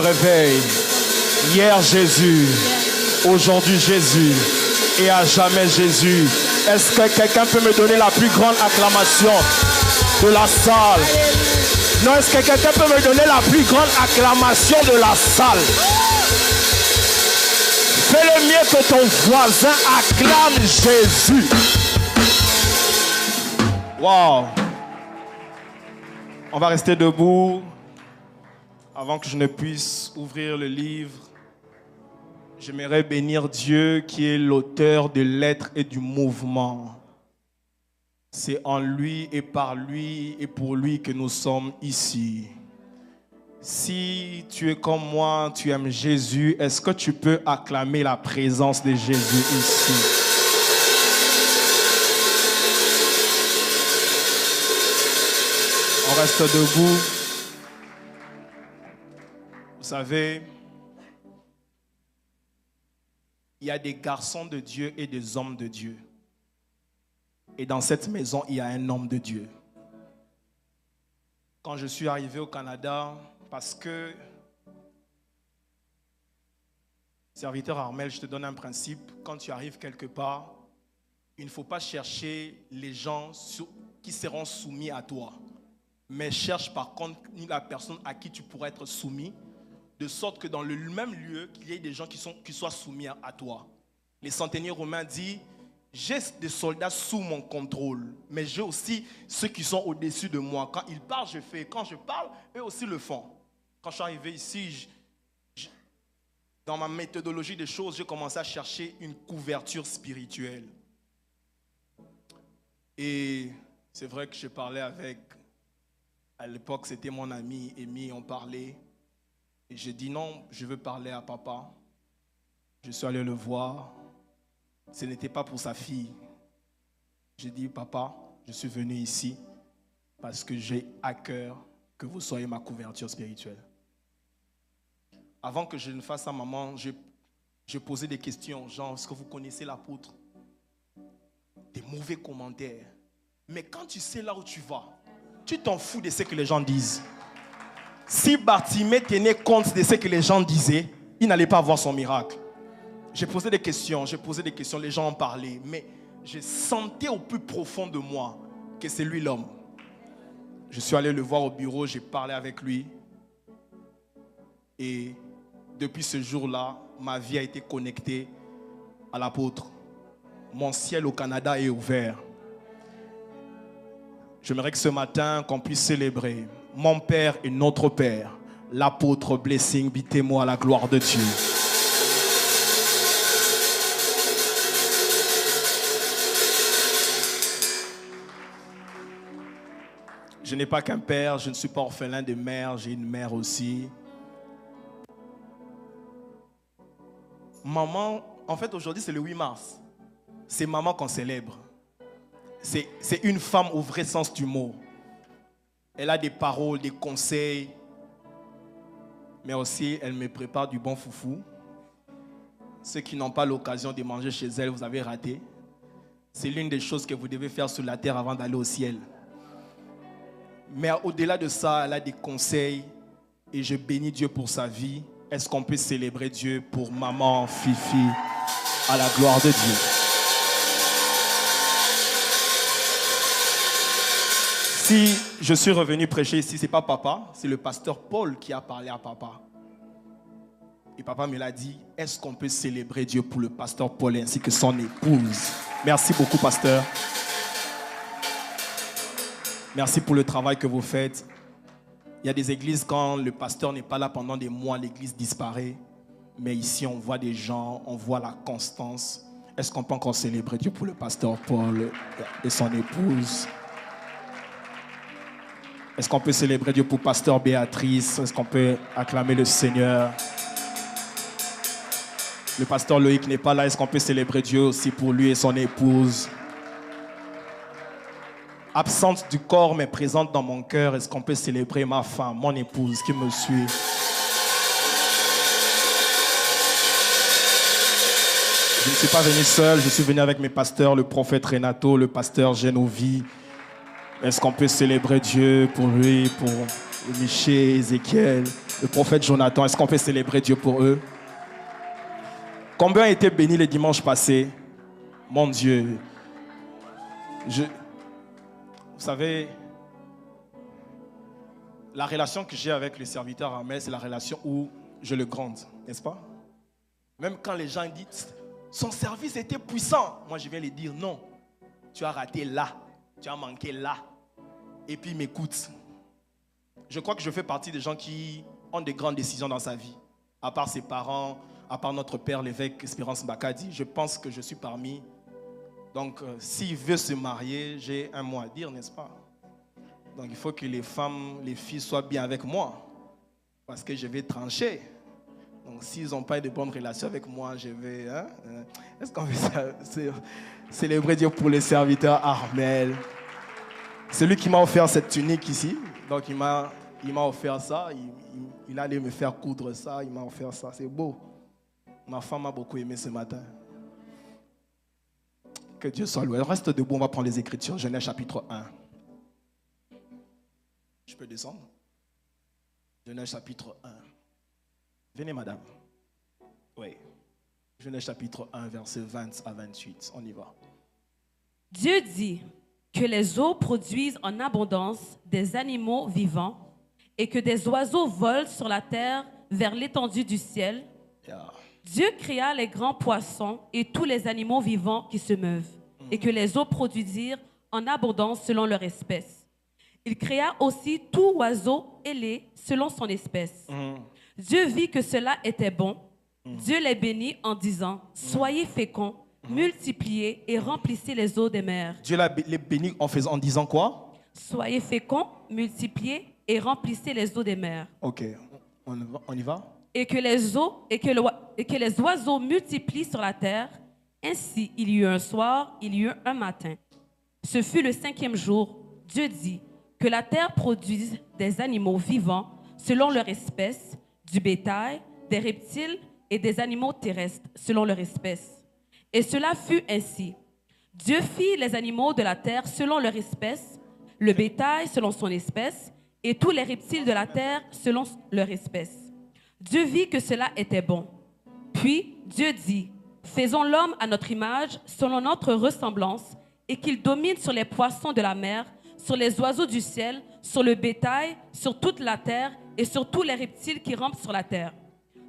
Réveil. Hier Jésus, aujourd'hui Jésus et à jamais Jésus. Est-ce que quelqu'un peut me donner la plus grande acclamation de la salle? Non, est-ce que quelqu'un peut me donner la plus grande acclamation de la salle? Fais-le mieux que ton voisin, acclame Jésus. Wow. On va rester debout. Avant que je ne puisse ouvrir le livre, j'aimerais bénir Dieu qui est l'auteur de l'être et du mouvement. C'est en lui et par lui et pour lui que nous sommes ici. Si tu es comme moi, tu aimes Jésus, est-ce que tu peux acclamer la présence de Jésus ici? On reste debout. Vous savez, il y a des garçons de Dieu et des hommes de Dieu. Et dans cette maison, il y a un homme de Dieu. Quand je suis arrivé au Canada, parce que, serviteur Armel, je te donne un principe. Quand tu arrives quelque part, il ne faut pas chercher les gens qui seront soumis à toi. Mais cherche par contre la personne à qui tu pourrais être soumis, de sorte que dans le même lieu, qu'il y ait des gens qui soient soumis à toi. Les centeniers romains disent, j'ai des soldats sous mon contrôle, mais j'ai aussi ceux qui sont au-dessus de moi. Quand ils parlent, je fais. Quand je parle, eux aussi le font. Quand je suis arrivé ici, dans ma méthodologie des choses, j'ai commencé à chercher une couverture spirituelle. Et c'est vrai que je parlais avec, à l'époque c'était mon ami Amy, on parlait. Et j'ai dit non, je veux parler à papa. Je suis allé le voir. Ce n'était pas pour sa fille. J'ai dit, papa, je suis venu ici parce que j'ai à cœur que vous soyez ma couverture spirituelle. Avant que je ne fasse ça, maman, j'ai posé des questions, genre, est-ce que vous connaissez l'apôtre? Des mauvais commentaires. Mais quand tu sais là où tu vas, tu t'en fous de ce que les gens disent. Si Bartimée tenait compte de ce que les gens disaient, il n'allait pas avoir son miracle. J'ai posé des questions, les gens en parlaient, mais je sentais au plus profond de moi que c'est lui l'homme. Je suis allé le voir au bureau, j'ai parlé avec lui. Et depuis ce jour-là, ma vie a été connectée à l'apôtre. Mon ciel au Canada est ouvert. J'aimerais que ce matin, qu'on puisse célébrer mon Père et notre Père, l'apôtre Blessing Bitemo à la gloire de Dieu. Je n'ai pas qu'un père, je ne suis pas orphelin de mère, j'ai une mère aussi. Maman, en fait aujourd'hui c'est le 8 mars. C'est maman qu'on célèbre. C'est une femme au vrai sens du mot. Elle a des paroles, des conseils. Mais aussi elle me prépare du bon foufou. Ceux qui n'ont pas l'occasion de manger chez elle, vous avez raté. C'est l'une des choses que vous devez faire sur la terre avant d'aller au ciel. Mais au-delà de ça, elle a des conseils et je bénis Dieu pour sa vie. Est-ce qu'on peut célébrer Dieu pour maman Fifi à la gloire de Dieu? Si je suis revenu prêcher ici, ce n'est pas papa, c'est le pasteur Paul qui a parlé à papa. Et papa me l'a dit, est-ce qu'on peut célébrer Dieu pour le pasteur Paul ainsi que son épouse? Merci beaucoup, pasteur. Merci pour le travail que vous faites. Il y a des églises, quand le pasteur n'est pas là pendant des mois, l'église disparaît. Mais ici, on voit des gens, on voit la constance. Est-ce qu'on peut encore célébrer Dieu pour le pasteur Paul et son épouse? Est-ce qu'on peut célébrer Dieu pour pasteur Béatrice? Est-ce qu'on peut acclamer le Seigneur? Le pasteur Loïc n'est pas là. Est-ce qu'on peut célébrer Dieu aussi pour lui et son épouse? Absente du corps mais présente dans mon cœur, est-ce qu'on peut célébrer ma femme, mon épouse qui me suit? Je ne suis pas venu seul, je suis venu avec mes pasteurs, le prophète Renato, le pasteur Genovi. Est-ce qu'on peut célébrer Dieu pour lui, pour Miché, Ézéchiel? le prophète Jonathan. Est-ce qu'on peut célébrer Dieu pour eux? Combien a été béni le dimanche passé? Mon Dieu. Vous savez, la relation que j'ai avec le serviteur Armel, c'est la relation où je le gronde, n'est-ce pas? Même quand les gens disent, son service était puissant. Moi, je viens lui dire, non, tu as raté là, tu as manqué là. Et puis, il m'écoute. Je crois que je fais partie des gens qui ont des grandes décisions dans sa vie. À part ses parents, à part notre père, l'évêque Espérance Mbakadi, je pense que je suis parmi. Donc, s'il veut se marier, j'ai un mot à dire, n'est-ce pas? Donc, il faut que les femmes, les filles soient bien avec moi. Parce que je vais trancher. Donc, s'ils n'ont pas de bonnes relations avec moi, je vais... Est-ce qu'on veut célébrer Dieu pour les serviteurs Armel? C'est lui qui m'a offert cette tunique ici. Donc, il m'a offert ça. Il allait me faire coudre ça. Il m'a offert ça. C'est beau. Ma femme m'a beaucoup aimé ce matin. Que Dieu soit loué. Reste debout, on va prendre les Écritures. Genèse chapitre 1. Je peux descendre? Genèse chapitre 1. Venez, madame. Oui. Genèse chapitre 1, versets 20 à 28. On y va. Dieu dit que les eaux produisent en abondance des animaux vivants et que des oiseaux volent sur la terre vers l'étendue du ciel. Yeah. Dieu créa les grands poissons et tous les animaux vivants qui se meuvent et que les eaux produisirent en abondance selon leur espèce. Il créa aussi tout oiseau ailé selon son espèce. Dieu vit que cela était bon. Dieu les bénit en disant, soyez féconds, multipliez et remplissez les eaux des mers. Dieu les bénit en disant quoi? Soyez féconds, multipliez et remplissez les eaux des mers. Ok, on y va? Et que les oiseaux multiplient sur la terre. Ainsi, il y eut un soir, il y eut un matin. Ce fut le 5e jour. Dieu dit que la terre produise des animaux vivants selon leur espèce, du bétail, des reptiles et des animaux terrestres selon leur espèce. Et cela fut ainsi. Dieu fit les animaux de la terre selon leur espèce, le bétail selon son espèce, et tous les reptiles de la terre selon leur espèce. Dieu vit que cela était bon. Puis Dieu dit, faisons l'homme à notre image, selon notre ressemblance, et qu'il domine sur les poissons de la mer, sur les oiseaux du ciel, sur le bétail, sur toute la terre, et sur tous les reptiles qui rampent sur la terre.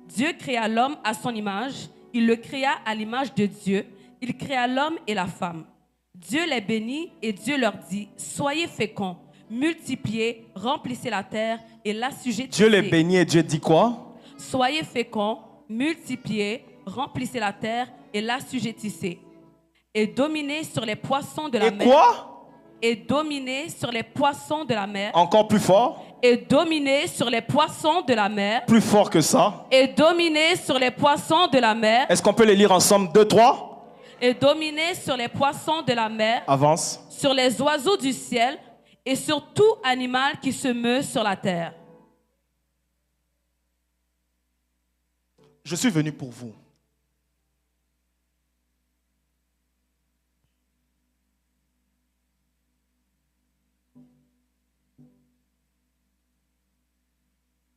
Dieu créa l'homme à son image, il le créa à l'image de Dieu, il créa l'homme et la femme. Dieu les bénit et Dieu leur dit, soyez féconds, multipliez, remplissez la terre et l'assujettissez. Dieu les bénit et Dieu dit quoi? Soyez féconds, multipliez, remplissez la terre et l'assujettissez. Et dominez sur les poissons de la mer. Et quoi? Et dominez sur les poissons de la mer. Encore plus fort? Et dominez sur les poissons de la mer. Plus fort que ça? Et dominez sur les poissons de la mer. Est-ce qu'on peut les lire ensemble? 2, 3? Et dominez sur les poissons de la mer. Avance. Sur les oiseaux du ciel et sur tout animal qui se meut sur la terre. Je suis venu pour vous.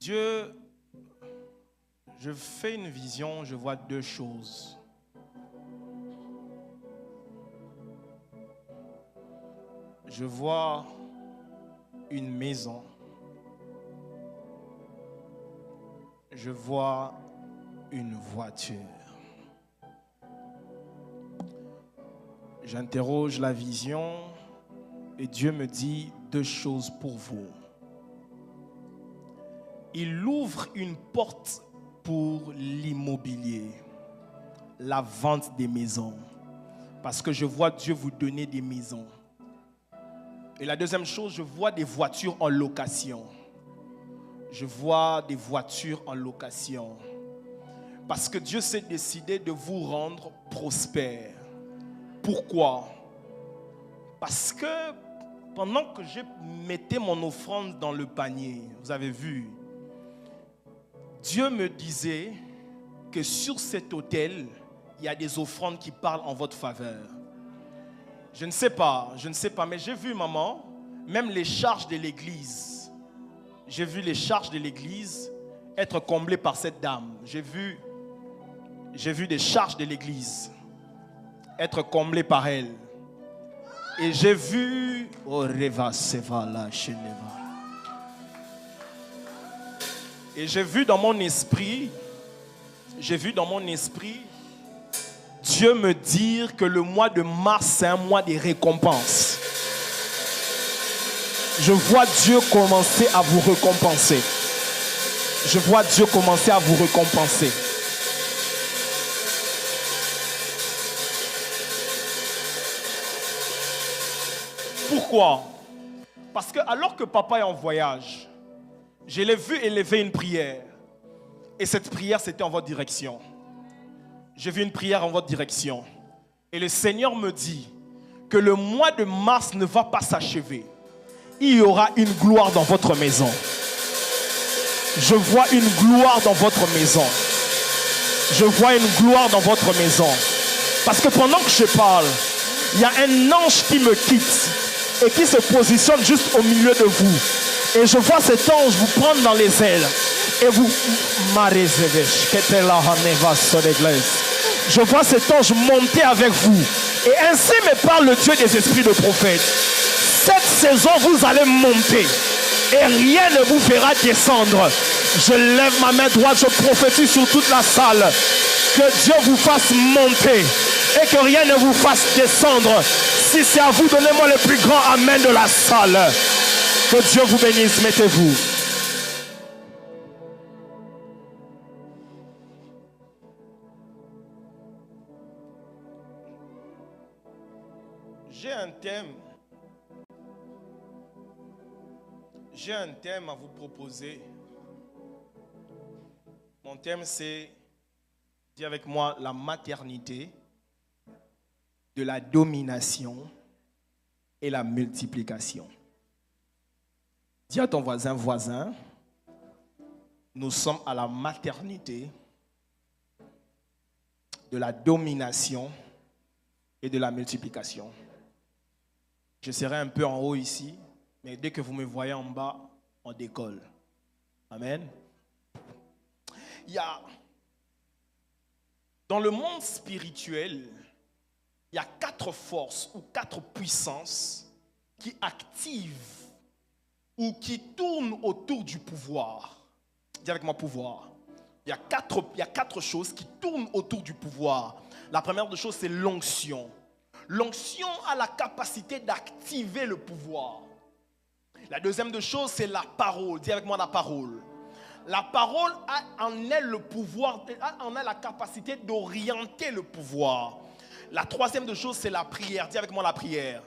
Dieu, je fais une vision, je vois 2 choses. Je vois une maison. Je vois une voiture. J'interroge la vision et Dieu me dit 2 choses pour vous. Il ouvre une porte pour l'immobilier, la vente des maisons. Parce que je vois Dieu vous donner des maisons. Et la deuxième chose, je vois des voitures en location. Je vois des voitures en location. Parce que Dieu s'est décidé de vous rendre prospère. Pourquoi? Parce que pendant que je mettais mon offrande dans le panier, vous avez vu, Dieu me disait que sur cet autel, il y a des offrandes qui parlent en votre faveur. Je ne sais pas, mais j'ai vu, maman, même les charges de l'église. J'ai vu les charges de l'église être comblé par cette dame. J'ai vu des charges de l'église être comblé par elle. Et j'ai vu et j'ai vu dans mon esprit Dieu me dire que le mois de mars, c'est un mois de récompense. Je vois Dieu commencer à vous récompenser. Je vois Dieu commencer à vous récompenser. Pourquoi? Parce que alors que papa est en voyage, je l'ai vu élever une prière. Et cette prière, c'était en votre direction. J'ai vu une prière en votre direction. Et le Seigneur me dit que le mois de mars ne va pas s'achever. Il y aura une gloire dans votre maison. Je vois une gloire dans votre maison. Je vois une gloire dans votre maison. Parce que pendant que je parle, il y a un ange qui me quitte et qui se positionne juste au milieu de vous. Et je vois cet ange vous prendre dans les ailes. Et vous... Je vois cet ange monter avec vous. Et ainsi me parle le Dieu des esprits de prophètes. Cette saison, vous allez monter. Et rien ne vous fera descendre. Je lève ma main droite, je prophétise sur toute la salle. Que Dieu vous fasse monter. Et que rien ne vous fasse descendre. Si c'est à vous, donnez-moi le plus grand amen de la salle. Que Dieu vous bénisse, mettez-vous. J'ai un thème à vous proposer. Mon thème, c'est, dis avec moi, la maternité, de la domination et la multiplication. Dis à ton voisin, nous sommes à la maternité, de la domination et de la multiplication. Je serai un peu en haut ici, mais dès que vous me voyez en bas, on décolle. Amen. Dans le monde spirituel, il y a 4 forces ou 4 puissances qui activent ou qui tournent autour du pouvoir. Dis avec moi pouvoir. Il y a 4 choses qui tournent autour du pouvoir. La première des choses, c'est l'onction. L'onction a la capacité d'activer le pouvoir. La deuxième des choses, c'est la parole. Dis avec moi la parole. La parole a en elle le pouvoir, en elle la capacité d'orienter le pouvoir. La troisième des choses, c'est la prière. Dis avec moi la prière.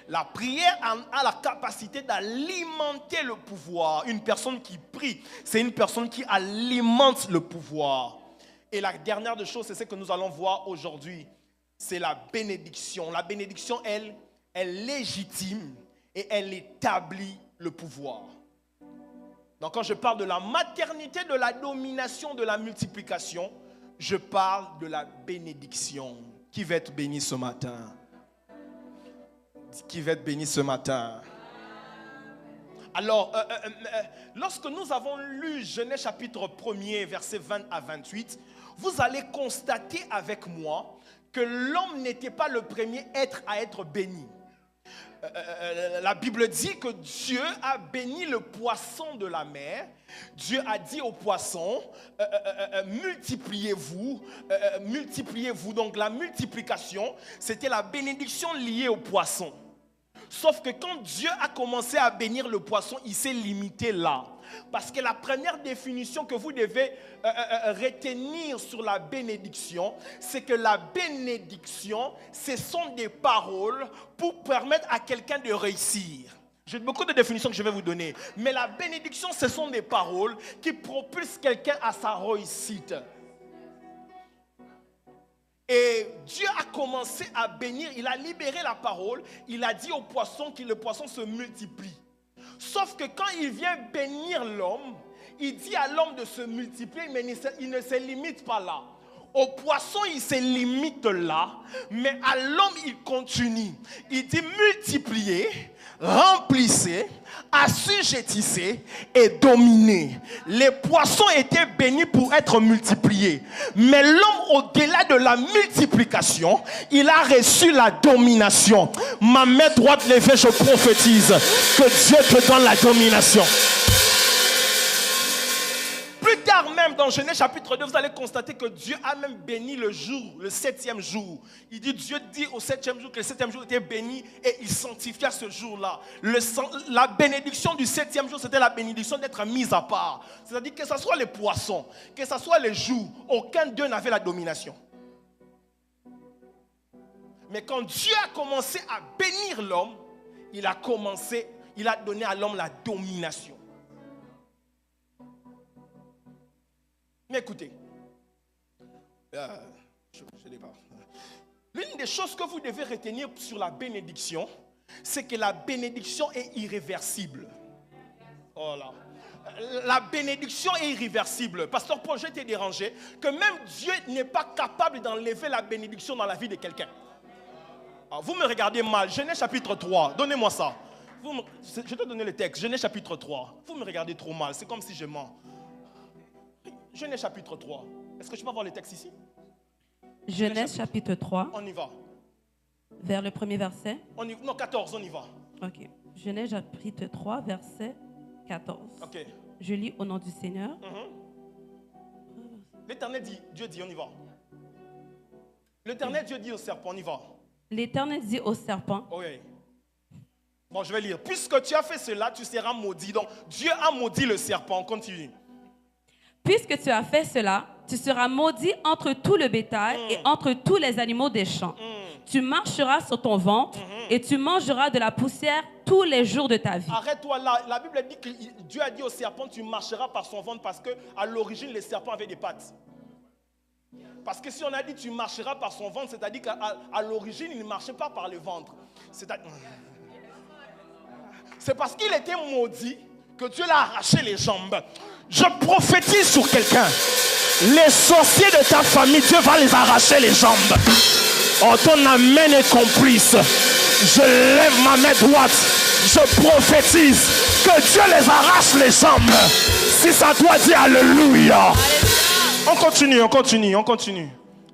La prière a la capacité d'alimenter le pouvoir. Une personne qui prie, c'est une personne qui alimente le pouvoir. Et la dernière des choses, c'est ce que nous allons voir aujourd'hui. C'est la bénédiction. La bénédiction, elle légitime et elle établit le pouvoir. Donc quand je parle de la maternité, de la domination, de la multiplication, je parle de la bénédiction. Qui va être béni ce matin? Qui va être béni ce matin? Alors, lorsque nous avons lu Genèse chapitre 1er, versets 20 à 28, vous allez constater avec moi que l'homme n'était pas le premier être à être béni. La Bible dit que Dieu a béni le poisson de la mer. Dieu a dit au poisson, multipliez-vous, multipliez-vous. Donc la multiplication, c'était la bénédiction liée au poisson. Sauf que quand Dieu a commencé à bénir le poisson, il s'est limité là. Parce que la première définition que vous devez retenir sur la bénédiction, c'est que la bénédiction, ce sont des paroles pour permettre à quelqu'un de réussir. J'ai beaucoup de définitions que je vais vous donner. Mais la bénédiction, ce sont des paroles qui propulsent quelqu'un à sa réussite. Et Dieu a commencé à bénir, il a libéré la parole, il a dit au poisson que le poisson se multiplie. Sauf que quand il vient bénir l'homme, il dit à l'homme de se multiplier, mais il ne se limite pas là. Au poisson, il se limite là, mais à l'homme, il continue. Il dit multipliez, remplissez, assujettissez et dominez. Les poissons étaient bénis pour être multipliés. Mais l'homme, au-delà de la multiplication, il a reçu la domination. Ma main droite levée, je prophétise que Dieu te donne la domination. Plus tard même, dans Genèse chapitre 2, vous allez constater que Dieu a même béni le jour, le 7e jour. Il dit, Dieu dit au 7e jour que le 7e jour était béni et il sanctifia ce jour-là. La bénédiction du 7e jour, c'était la bénédiction d'être mise à part. C'est-à-dire que ce soit les poissons, que ce soit les jours, aucun d'eux n'avait la domination. Mais quand Dieu a commencé à bénir l'homme, il a donné à l'homme la domination. Mais écoutez, je l'ai pas. L'une des choses que vous devez retenir sur la bénédiction, c'est que la bénédiction est irréversible. Oh là. La bénédiction est irréversible. Pasteur Paul, je t'ai dérangé, que même Dieu n'est pas capable d'enlever la bénédiction dans la vie de quelqu'un. Alors, vous me regardez mal. Genèse chapitre 3, donnez-moi ça. Je te donne le texte, Genèse chapitre 3. Vous me regardez trop mal, c'est comme si je mens. Genèse chapitre 3. Est-ce que je peux avoir le texte ici? Genèse chapitre 3. On y va. Vers le premier verset. Non, 14, on y va. Ok. Genèse chapitre 3, verset 14. Ok. Je lis au nom du Seigneur. L'Éternel dit, Dieu dit, on y va. L'Éternel Dieu dit au serpent, on y va. L'Éternel dit au serpent. Oui. Bon, je vais lire. Puisque tu as fait cela, tu seras maudit. Donc, Dieu a maudit le serpent. On continue. Puisque tu as fait cela, tu seras maudit entre tout le bétail et entre tous les animaux des champs. Tu marcheras sur ton ventre et tu mangeras de la poussière tous les jours de ta vie. Arrête-toi là. La Bible dit que Dieu a dit au serpent, tu marcheras par son ventre parce qu'à l'origine, les serpents avaient des pattes. Parce que si on a dit tu marcheras par son ventre, c'est-à-dire qu'à l'origine, il ne marchait pas par le ventre. C'est parce qu'il était maudit que Dieu l'a arraché les jambes. Je prophétise sur quelqu'un. Les sorciers de ta famille, Dieu va les arracher les jambes. Oh, ton amen est complice. Je lève ma main droite. Je prophétise que Dieu les arrache les jambes. Si ça doit dire alléluia. On continue.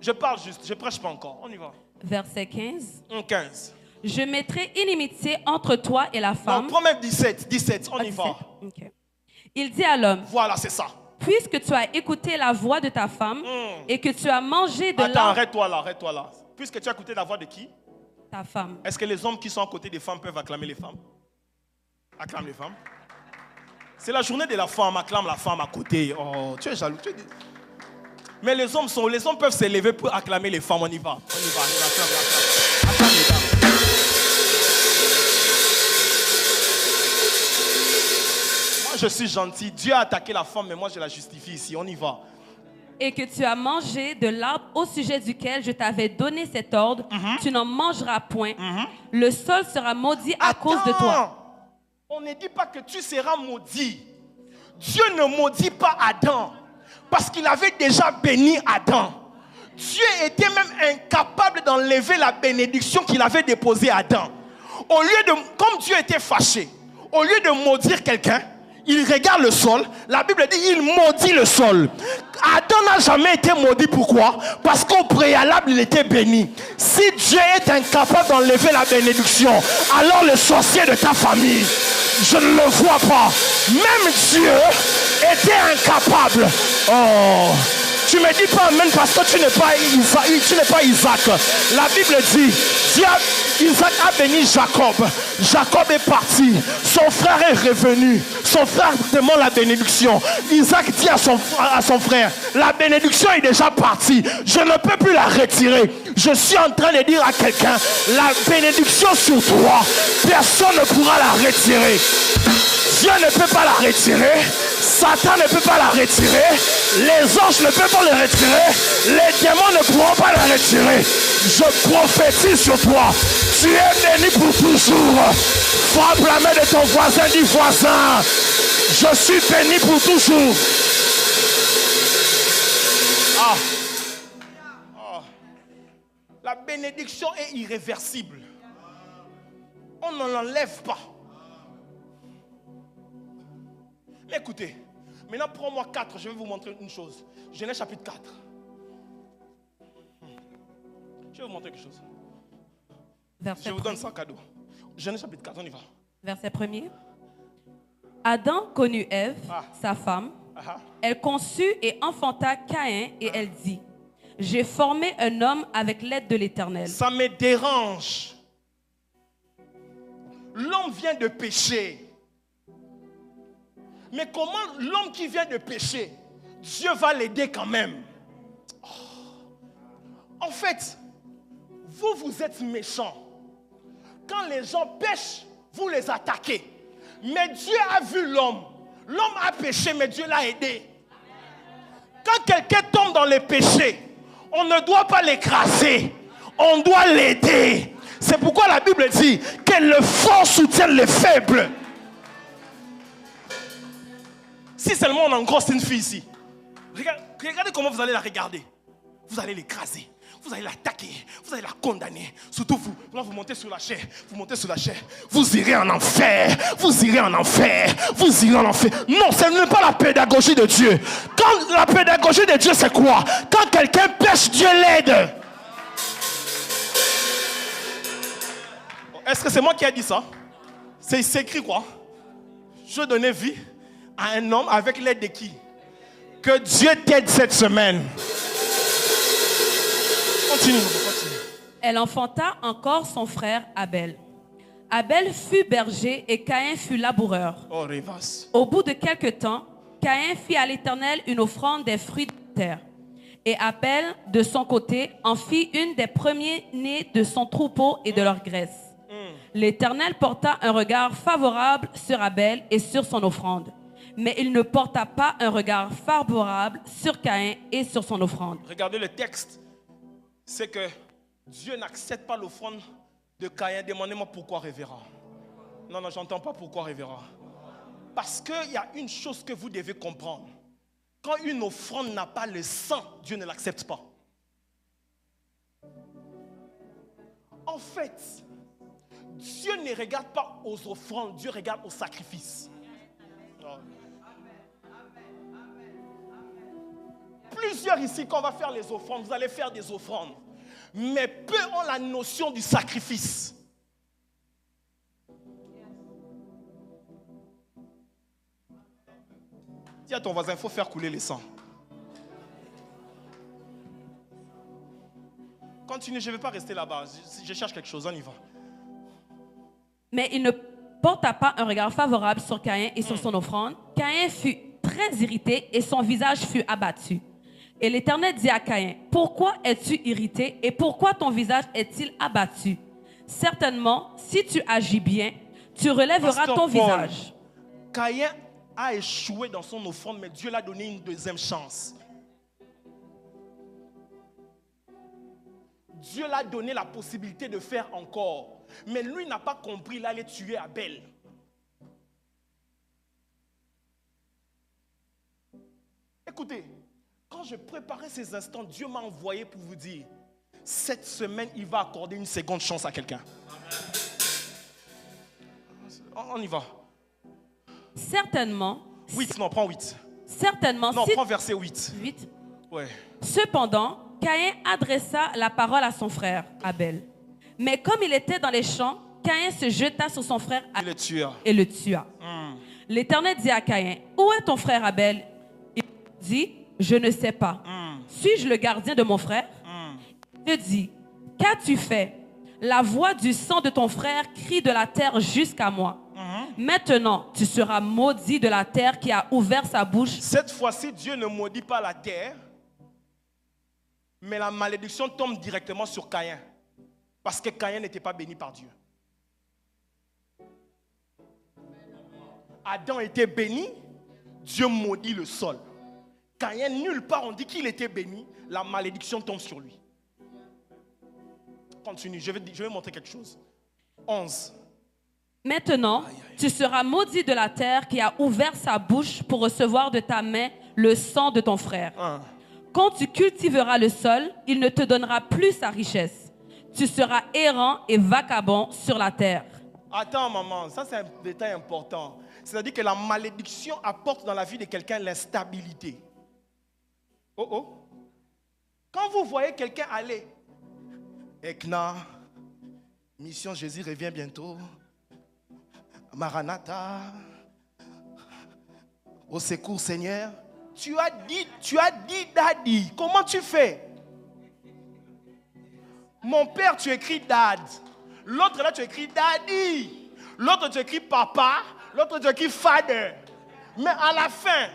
Je parle juste, je prêche pas encore. On y va. Verset 15. 15. Je mettrai inimitié entre toi et la femme. Non, prends même 17, on y va. Okay. Il dit à l'homme. Voilà, c'est ça. Puisque tu as écouté la voix de ta femme et que tu as mangé de Attends, arrête-toi là. Puisque tu as écouté la voix de qui? Ta femme. Est-ce que les hommes qui sont à côté des femmes peuvent acclamer les femmes? Acclame les femmes. C'est la journée de la femme, acclame la femme à côté. Oh, tu es jaloux. Mais les hommes peuvent se lever pour acclamer les femmes. On y va. Acclame les dames. Moi, je suis gentil. Dieu a attaqué la femme, mais moi, je la justifie ici. On y va. Et que tu as mangé de l'arbre au sujet duquel je t'avais donné cet ordre, tu n'en mangeras point. Le sol sera maudit à cause de toi. On ne dit pas que tu seras maudit. Dieu ne maudit pas Adam parce qu'il avait déjà béni Adam. Dieu était même incapable d'enlever la bénédiction qu'il avait déposée à Adam. Comme Dieu était fâché, au lieu de maudire quelqu'un, il regarde le sol. La Bible dit il maudit le sol. Adam n'a jamais été maudit. Pourquoi? Parce qu'au préalable, il était béni. Si Dieu est incapable d'enlever la bénédiction, alors le sorcier de ta famille, je ne le vois pas. Même Dieu était incapable. Oh, tu ne me dis pas amen parce que tu n'es pas Isaac. La Bible dit, Isaac a béni Jacob. Jacob est parti. Son frère est revenu. Son frère demande la bénédiction. Isaac dit à son frère, la bénédiction est déjà partie. Je ne peux plus la retirer. Je suis en train de dire à quelqu'un, la bénédiction sur toi, personne ne pourra la retirer. Dieu ne peut pas la retirer. Satan ne peut pas la retirer. Les anges ne peuvent pas la retirer. Les démons ne pourront pas la retirer. Je prophétise sur toi. Tu es béni pour toujours. Frappe la main de ton voisin, dis voisin. Je suis béni pour toujours. La bénédiction est irréversible. On ne l'enlève pas. Mais écoutez, maintenant prends-moi 4, je vais vous montrer une chose. Genèse chapitre 4. Je vais vous montrer quelque chose. Je vous donne ça en cadeau. Genèse chapitre 4, on y va. Verset 1er. Adam connut Ève, sa femme. Elle conçut et enfanta Caïn et elle dit, j'ai formé un homme avec l'aide de l'Éternel. Ça me dérange. L'homme vient de pécher. Mais comment l'homme qui vient de pécher, Dieu va l'aider quand même? En fait, vous êtes méchants. Quand les gens pêchent, vous les attaquez. Mais Dieu a vu l'homme. L'homme a péché, mais Dieu l'a aidé. Quand quelqu'un tombe dans les péchés, on ne doit pas l'écraser. On doit l'aider. C'est pourquoi la Bible dit que le fort soutient les faibles. Si seulement on engrosse une fille ici, regardez comment vous allez la regarder. Vous allez l'écraser. Vous allez l'attaquer, vous allez la condamner. Surtout vous, là vous montez sur la chair, vous montez sur la chair. Vous irez en enfer, vous irez en enfer, vous irez en enfer. Non, ce n'est pas la pédagogie de Dieu. Quand la pédagogie de Dieu, c'est quoi? Quand quelqu'un pêche, Dieu l'aide. Est-ce que c'est moi qui ai dit ça? C'est écrit quoi? Je donnais vie à un homme avec l'aide de qui? Que Dieu t'aide cette semaine. Continue. Elle enfanta encore son frère Abel. Abel fut berger et Caïn fut laboureur. Au bout de quelque temps, Caïn fit à l'Éternel une offrande des fruits de la terre. Et Abel, de son côté, en fit une des premiers-nés de son troupeau et de leur graisse. L'Éternel porta un regard favorable sur Abel et sur son offrande. Mais il ne porta pas un regard favorable sur Caïn et sur son offrande. Regardez le texte. C'est que Dieu n'accepte pas l'offrande de Caïn. Demandez-moi pourquoi, révérend. Non, j'entends pas pourquoi, révérend. Parce qu'il y a une chose que vous devez comprendre. Quand une offrande n'a pas le sang, Dieu ne l'accepte pas. En fait, Dieu ne regarde pas aux offrandes, Dieu regarde aux sacrifices. Plusieurs ici, quand on va faire les offrandes, vous allez faire des offrandes. Mais peu ont la notion du sacrifice. Dis à ton voisin, il faut faire couler le sang. Continue, je ne vais pas rester là-bas. Je cherche quelque chose, on y va. Mais il ne porta pas un regard favorable sur Caïn et sur son offrande. Caïn fut très irrité et son visage fut abattu. Et l'Éternel dit à Caïn, pourquoi es-tu irrité et pourquoi ton visage est-il abattu? Certainement, si tu agis bien, tu relèveras ton visage. Caïn a échoué dans son offrande, mais Dieu l'a donné une deuxième chance. Dieu l'a donné la possibilité de faire encore. Mais lui n'a pas compris, il allait tuer Abel. Écoutez, quand je préparais ces instants, Dieu m'a envoyé pour vous dire, cette semaine, il va accorder une seconde chance à quelqu'un. On y va. Certainement. 8, non, prends 8. Certainement. Non, prends verset 8. 8. Ouais. Cependant, Caïn adressa la parole à son frère Abel. Mais comme il était dans les champs, Caïn se jeta sur son frère Abel et le tua. L'Éternel dit à Caïn, où est ton frère Abel? Il dit, je ne sais pas. Suis-je le gardien de mon frère? Dieu dit, qu'as-tu fait? La voix du sang de ton frère crie de la terre jusqu'à moi. Maintenant, tu seras maudit de la terre qui a ouvert sa bouche. Cette fois-ci, Dieu ne maudit pas la terre, mais la malédiction tombe directement sur Caïn. Parce que Caïn n'était pas béni par Dieu. Adam était béni, Dieu maudit le sol. Caïn, nulle part on dit qu'il était béni, la malédiction tombe sur lui. Continue, je vais montrer quelque chose. 11. Maintenant, tu seras maudit de la terre qui a ouvert sa bouche pour recevoir de ta main le sang de ton frère. Quand tu cultiveras le sol, il ne te donnera plus sa richesse. tu seras errant et vagabond sur la terre. Attends, maman, ça c'est un détail important. C'est-à-dire que la malédiction apporte dans la vie de quelqu'un l'instabilité. Oh oh. Quand vous voyez quelqu'un aller, Ekna, mission Jésus revient bientôt, Maranatha, au secours Seigneur, tu as dit daddy, comment tu fais? Mon père, tu écris dad. L'autre là, tu écris daddy. L'autre, tu écris papa. L'autre, tu écris father. Mais à la fin,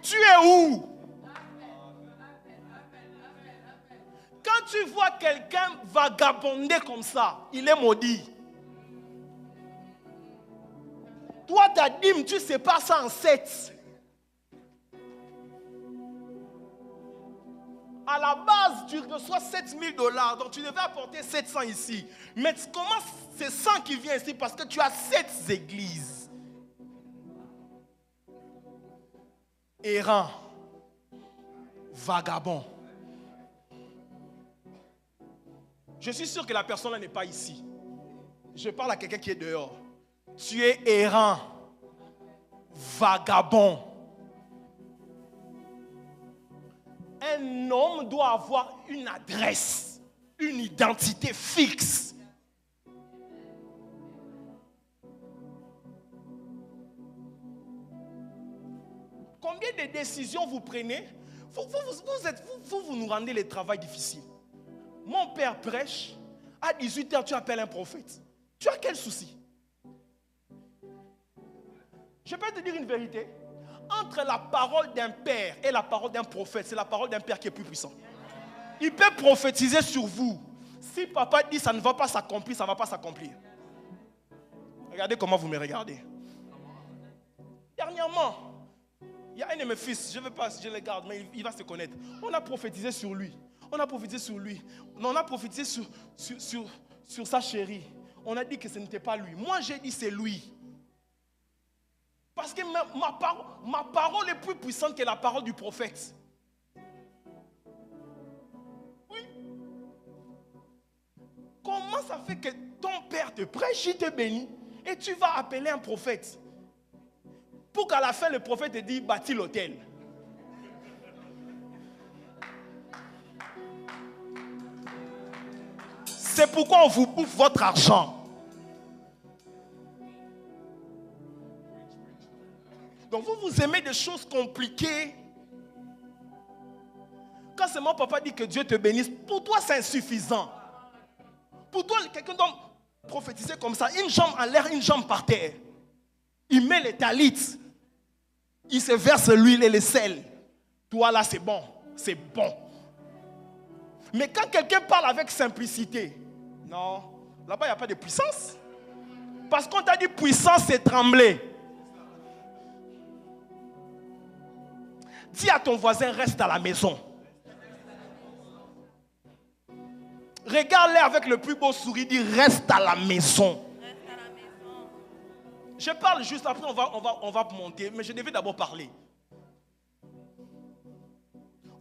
tu es où? Quand tu vois quelqu'un vagabonder comme ça, il est maudit. Toi, ta dîme, tu sépares ça en 7. À la base, tu reçois $7,000, donc tu devais apporter 700 ici. Mais comment c'est 100 qui vient ici? Parce que tu as 7 églises. Errant, vagabond. Je suis sûr que la personne là n'est pas ici. Je parle à quelqu'un qui est dehors. Tu es errant, vagabond. Un homme doit avoir une adresse, une identité fixe. Combien de décisions vous prenez? Vous nous rendez le travail difficile. Mon père prêche, à 18h tu appelles un prophète. Tu as quel souci? Je peux te dire une vérité. Entre la parole d'un père et la parole d'un prophète, c'est la parole d'un père qui est plus puissant. Il peut prophétiser sur vous. Si papa dit ça ne va pas s'accomplir, ça ne va pas s'accomplir. Regardez comment vous me regardez. Dernièrement, il y a un de mes fils, je ne veux pas, je le garde, mais il va se connaître. On a prophétisé sur lui. On a prophétisé sur lui. On a prophétisé sur sa chérie. On a dit que ce n'était pas lui. Moi, j'ai dit c'est lui. Parce que ma parole est plus puissante que la parole du prophète. Oui. Comment ça fait que ton père te prêche, il te bénit, et tu vas appeler un prophète pour qu'à la fin le prophète te dise bâtis l'autel? C'est pourquoi on vous bouffe votre argent. Donc vous aimez des choses compliquées. Quand seulement papa dit que Dieu te bénisse, pour toi c'est insuffisant. Pour toi, quelqu'un doit prophétiser comme ça, une jambe en l'air, une jambe par terre. Il met les talites, il se verse l'huile et le sel. Toi là c'est bon, c'est bon. Mais quand quelqu'un parle avec simplicité, non, là-bas il n'y a pas de puissance. Parce qu'on t'a dit puissance c'est trembler. Dis à ton voisin, reste à la maison. Regarde-les avec le plus beau sourire, dis reste à la maison. Reste à la maison. Je parle juste, après on va monter, mais je devais d'abord parler.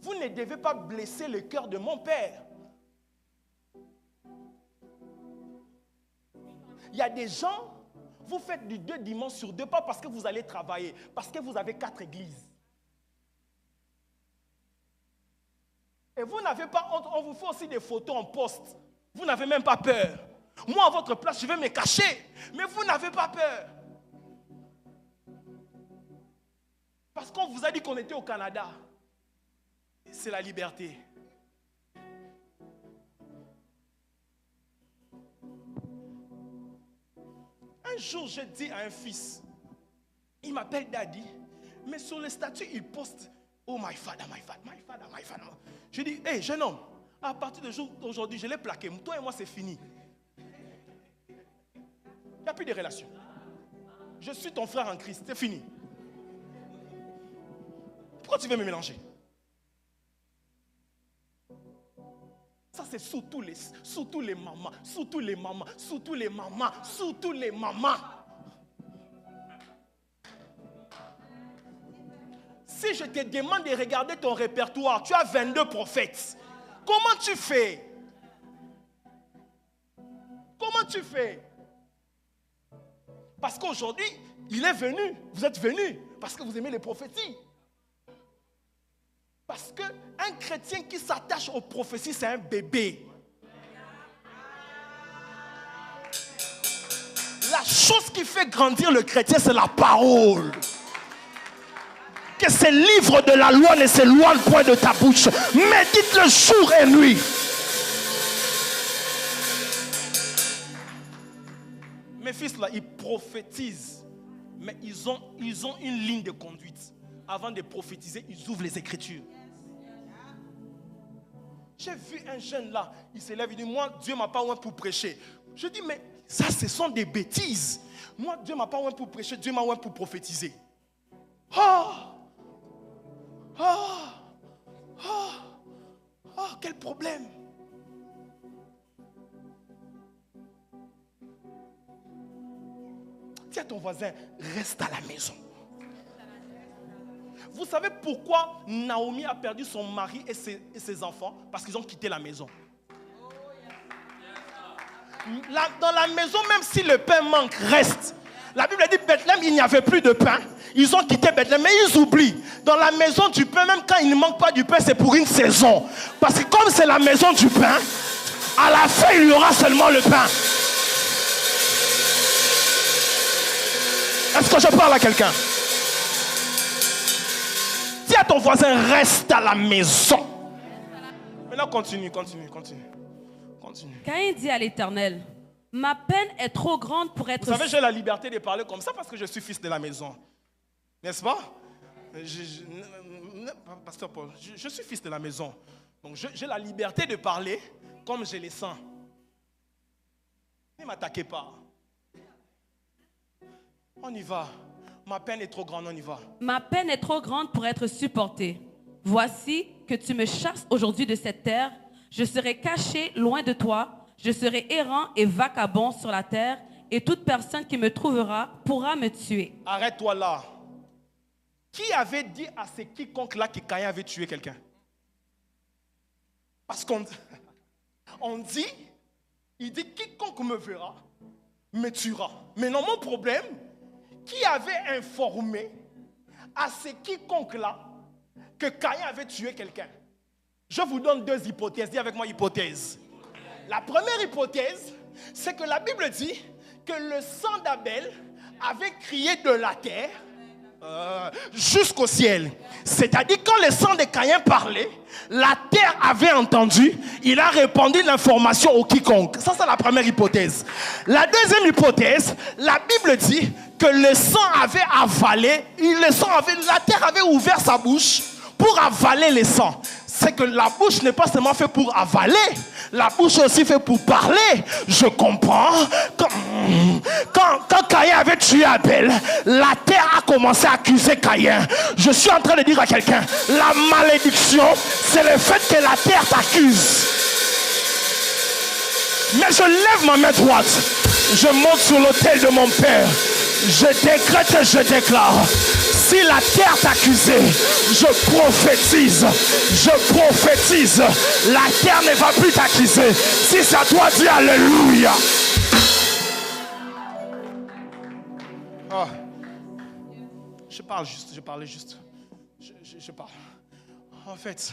Vous ne devez pas blesser le cœur de mon père. Il y a des gens, vous faites du 2 dimanches sur 2, pas parce que vous allez travailler, parce que vous avez 4 églises. Et vous n'avez pas honte, on vous fait aussi des photos en poste. Vous n'avez même pas peur. Moi, à votre place, je vais me cacher. Mais vous n'avez pas peur. Parce qu'on vous a dit qu'on était au Canada. C'est la liberté. Un jour, j'ai dit à un fils, il m'appelle Daddy, mais sur le statut, il poste oh my father, my father, my father, my father. Je dis, hey, jeune homme, à partir d'aujourd'hui, je l'ai plaqué. Toi et moi, c'est fini. Il n'y a plus de relation. Je suis ton frère en Christ, c'est fini. Pourquoi tu veux me mélanger? Ça, c'est sous tous les mamans, sous tous les mamans, sous tous les mamans, sous tous les mamans. Si je te demande de regarder ton répertoire, tu as 22 prophètes. Comment tu fais? Comment tu fais? Parce qu'aujourd'hui, il est venu. Vous êtes venu parce que vous aimez les prophéties. Parce qu'un chrétien qui s'attache aux prophéties, c'est un bébé. La chose qui fait grandir le chrétien, c'est la parole. Que ces livres de la loi ne s'éloignent point de ta bouche. Médite-le jour et nuit. Mes fils là, ils prophétisent. Mais ils ont une ligne de conduite. Avant de prophétiser, ils ouvrent les Écritures. J'ai vu un jeune là, il s'élève, il dit, moi, Dieu ne m'a pas oint pour prêcher. Je dis, mais ça, ce sont des bêtises. Moi, Dieu ne m'a pas oint pour prêcher, Dieu m'a oint pour prophétiser. Quel problème. Dis à ton voisin, reste à la maison. Vous savez pourquoi Naomi a perdu son mari et ses enfants? Parce qu'ils ont quitté la maison. Dans la maison, même si le pain manque, reste. La Bible dit Bethléem, il n'y avait plus de pain. Ils ont quitté Bethléem, mais ils oublient. Dans la maison du pain, même quand il ne manque pas du pain, c'est pour une saison. Parce que comme c'est la maison du pain, à la fin, il y aura seulement le pain. Est-ce que je parle à quelqu'un? Dis à ton voisin, reste à la maison. Maintenant, continue. Caïn dit à l'Éternel, ma peine est trop grande pour être... Vous savez, j'ai la liberté de parler comme ça parce que je suis fils de la maison. N'est-ce pas? Pasteur Paul, je suis fils de la maison. Donc j'ai la liberté de parler comme je le sens. Ne m'attaquez pas. On y va. Ma peine est trop grande, on y va. Ma peine est trop grande pour être supportée. Voici que tu me chasses aujourd'hui de cette terre. Je serai caché loin de toi. Je serai errant et vagabond sur la terre. Et toute personne qui me trouvera pourra me tuer. Arrête-toi là. Qui avait dit à ces quiconques-là que Caïn avait tué quelqu'un? Parce qu'on dit, il dit quiconque me verra, me tuera. Mais non, mon problème, qui avait informé à ces quiconques-là que Caïn avait tué quelqu'un? Je vous donne deux hypothèses. Dis avec moi hypothèse. La première hypothèse, c'est que la Bible dit que le sang d'Abel avait crié de la terre jusqu'au ciel. C'est-à-dire quand le sang de Caïn parlait, la terre avait entendu, il a répandu l'information au quiconque. Ça, c'est la première hypothèse. La deuxième hypothèse, la Bible dit que le sang avait avalé, la terre avait ouvert sa bouche pour avaler le sang. C'est que la bouche n'est pas seulement faite pour avaler, la bouche est aussi faite pour parler. Je comprends. Quand Caïn avait tué Abel, la terre a commencé à accuser Caïn. Je suis en train de dire à quelqu'un, la malédiction, c'est le fait que la terre t'accuse. Mais je lève ma main droite, je monte sur l'autel de mon Père, je décrète et je déclare. Si la terre t'accusait, je prophétise, la terre ne va plus t'accuser. Si ça doit dire alléluia. Je parle juste. Je parle. En fait,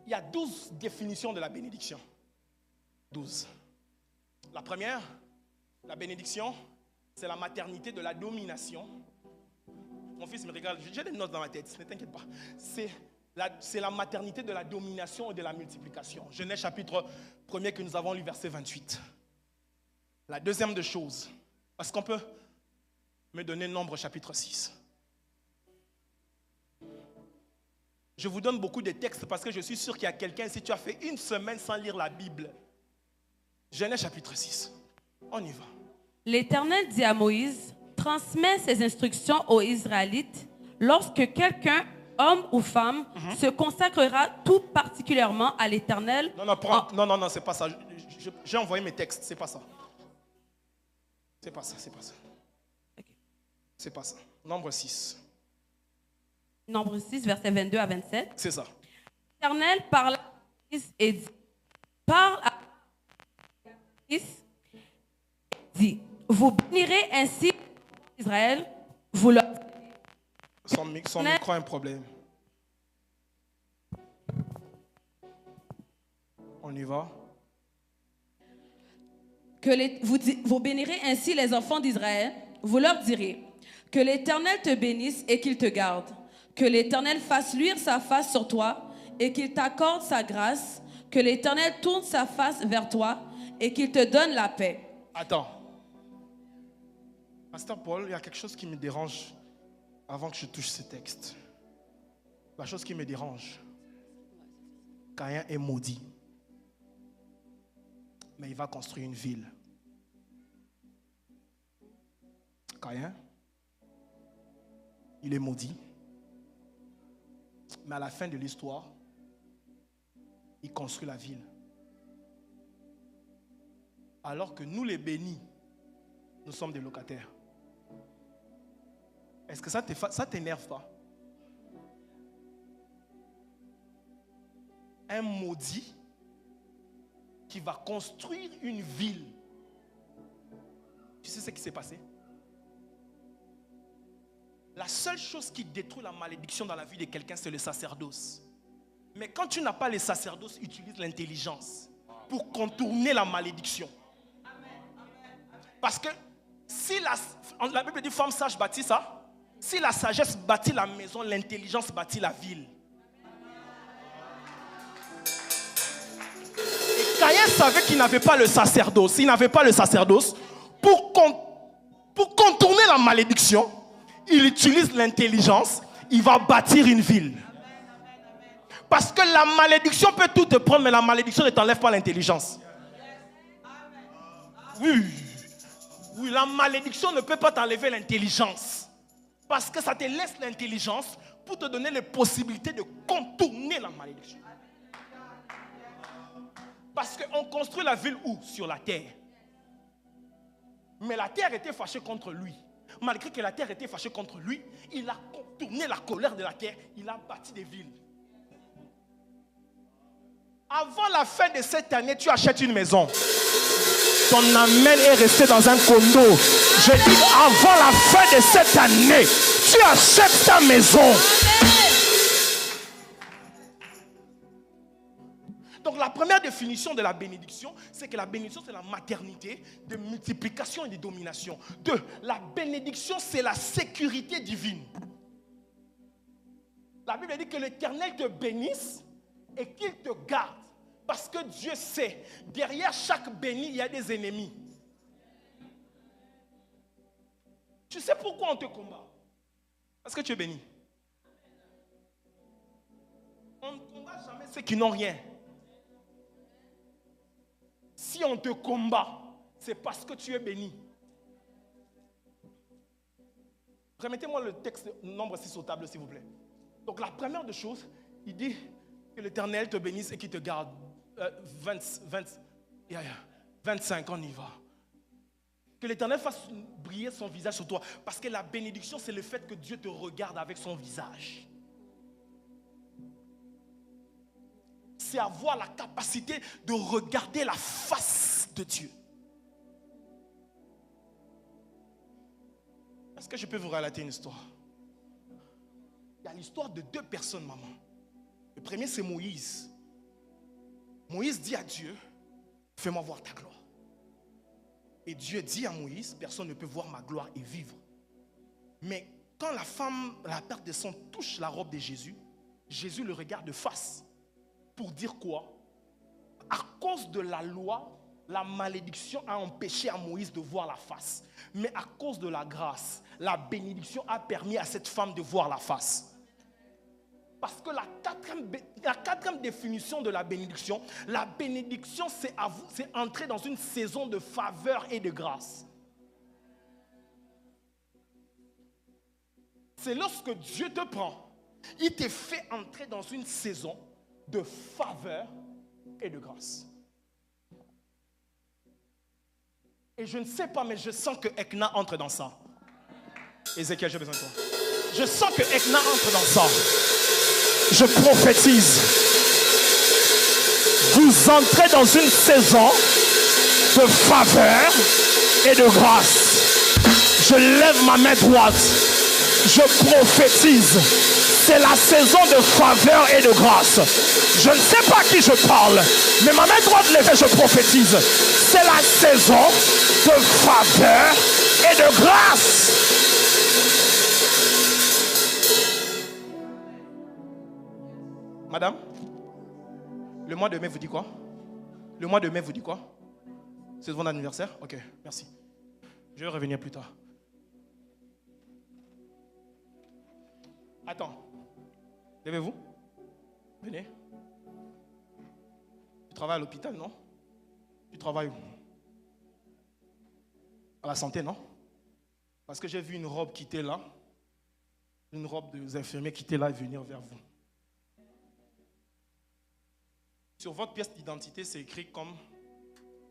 il y a 12 définitions de la bénédiction. 12. La première, la bénédiction, c'est la maternité de la domination. Mon fils me regarde, j'ai des notes dans ma tête, ne t'inquiète pas. C'est la maternité de la domination et de la multiplication. Genèse chapitre 1er que nous avons lu, verset 28. La deuxième des choses, est-ce qu'on peut me donner Nombre chapitre 6? Je vous donne beaucoup de textes parce que je suis sûr qu'il y a quelqu'un, si tu as fait une semaine sans lire la Bible. Genèse chapitre 6. On y va. L'Éternel dit à Moïse, transmets ces instructions aux Israélites. Lorsque quelqu'un, homme ou femme, se consacrera tout particulièrement à l'Éternel. Non, c'est pas ça. J'ai envoyé mes textes, c'est pas ça. C'est pas ça. Okay. C'est pas ça. Nombre 6. Nombre 6, versets 22 à 27. C'est ça. L'Éternel parla à Moïse et dit, parle à Moïse, dit, vous bénirez ainsi Israël, vous leur Son micro a un problème. On y va. Vous bénirez ainsi les enfants d'Israël, vous leur direz, que l'Éternel te bénisse et qu'il te garde, que l'Éternel fasse luire sa face sur toi et qu'il t'accorde sa grâce, que l'Éternel tourne sa face vers toi et qu'il te donne la paix. Attends. Pasteur Paul, il y a quelque chose qui me dérange avant que je touche ce texte. La chose qui me dérange, Caïn est maudit. Mais il va construire une ville. Caïn, il est maudit. Mais à la fin de l'histoire, il construit la ville. Alors que nous les bénis, nous sommes des locataires. Est-ce que ça t'énerve pas? Un maudit qui va construire une ville. Tu sais ce qui s'est passé? La seule chose qui détruit la malédiction dans la vie de quelqu'un, c'est le sacerdoce. Mais quand tu n'as pas le sacerdoce, utilise l'intelligence pour contourner la malédiction. Parce que si la Bible dit femme sage bâtit ça, si la sagesse bâtit la maison, l'intelligence bâtit la ville. Et Caïn savait qu'il n'avait pas le sacerdoce. Il n'avait pas le sacerdoce. Pour contourner la malédiction, il utilise l'intelligence. Il va bâtir une ville. Parce que la malédiction peut tout te prendre, mais la malédiction ne t'enlève pas l'intelligence. Oui. Oui, la malédiction ne peut pas t'enlever l'intelligence. Parce que ça te laisse l'intelligence pour te donner les possibilités de contourner la malédiction. Parce qu'on construit la ville où? Sur la terre. Mais la terre était fâchée contre lui. Malgré que la terre était fâchée contre lui, il a contourné la colère de la terre. Il a bâti des villes. Avant la fin de cette année, tu achètes une maison. Ton amen est resté dans un condo. Je dis, avant la fin de cette année, tu achètes ta maison. Donc la première définition de la bénédiction, c'est que la bénédiction, c'est la maternité de multiplication et de domination. 2. La bénédiction, c'est la sécurité divine. La Bible dit que l'Éternel te bénisse et qu'il te garde. Parce que Dieu sait, derrière chaque béni, il y a des ennemis. Tu sais pourquoi on te combat? Parce que tu es béni. On ne combat jamais ceux qui n'ont rien. Si on te combat, c'est parce que tu es béni. Remettez-moi le texte nombre 6 au table, s'il vous plaît. Donc la première des choses, il dit que l'Éternel te bénisse et qu'il te garde. 25, on y va. Que l'Éternel fasse briller son visage sur toi. Parce que la bénédiction, c'est le fait que Dieu te regarde avec son visage. C'est avoir la capacité de regarder la face de Dieu. Est-ce que je peux vous relater une histoire? Il y a l'histoire de 2 personnes, maman. Le premier, c'est Moïse. Moïse dit à Dieu, fais-moi voir ta gloire. Et Dieu dit à Moïse, personne ne peut voir ma gloire et vivre. Mais quand la perte de sang touche la robe de Jésus, Jésus le regarde de face. Pour dire quoi? À cause de la loi, la malédiction a empêché à Moïse de voir la face. Mais à cause de la grâce, la bénédiction a permis à cette femme de voir la face. Parce que la quatrième définition de la bénédiction, c'est entrer dans une saison de faveur et de grâce. C'est lorsque Dieu te prend, il te fait entrer dans une saison de faveur et de grâce. Et je ne sais pas, mais je sens que Ekna entre dans ça. Ézéchiel, j'ai besoin de toi. Je sens que Ekna entre dans ça. Je prophétise. Vous entrez dans une saison de faveur et de grâce. Je lève ma main droite. Je prophétise. C'est la saison de faveur et de grâce. Je ne sais pas à qui je parle, mais ma main droite levée, je prophétise. C'est la saison de faveur et de grâce. Madame, le mois de mai vous dit quoi? Le mois de mai vous dit quoi? C'est votre anniversaire? Ok, merci. Je vais revenir plus tard. Attends. Levez-vous. Venez. Tu travailles à l'hôpital, non? Tu travailles où? À la santé, non? Parce que j'ai vu une robe quitter là. Une robe des infirmiers quitter là et venir vers vous. Sur votre pièce d'identité, c'est écrit comme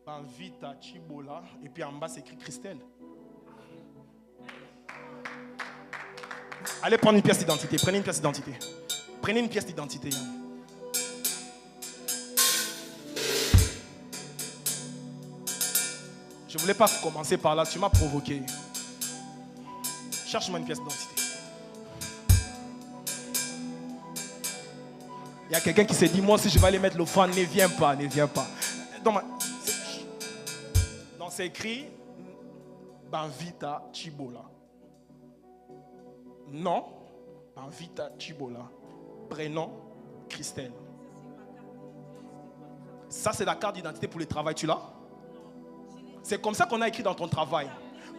Banvita Chibola. Et puis en bas, c'est écrit Christelle. Allez prendre une pièce d'identité. Prenez une pièce d'identité. Prenez une pièce d'identité. Je ne voulais pas commencer par là. Tu m'as provoqué. Cherche-moi une pièce d'identité. Il y a quelqu'un qui s'est dit, moi si je vais aller mettre l'offrande, ne viens pas, ne viens pas. Donc c'est écrit Banvita Chibola. Non, Banvita Chibola. Prénom, Christelle. Ça, c'est la carte d'identité pour le travail. Tu l'as? C'est comme ça qu'on a écrit dans ton travail.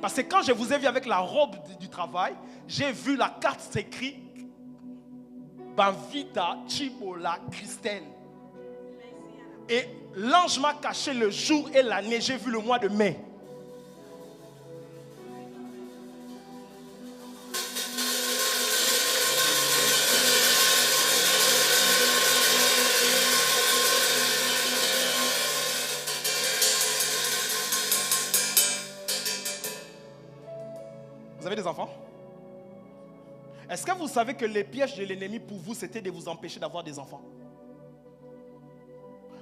Parce que quand je vous ai vu avec la robe du travail, j'ai vu la carte s'écrit Banvita Chibola Christelle. Et l'ange m'a caché le jour et l'année. J'ai vu le mois de mai. Vous avez des enfants? Est-ce que vous savez que les pièges de l'ennemi pour vous, c'était de vous empêcher d'avoir des enfants?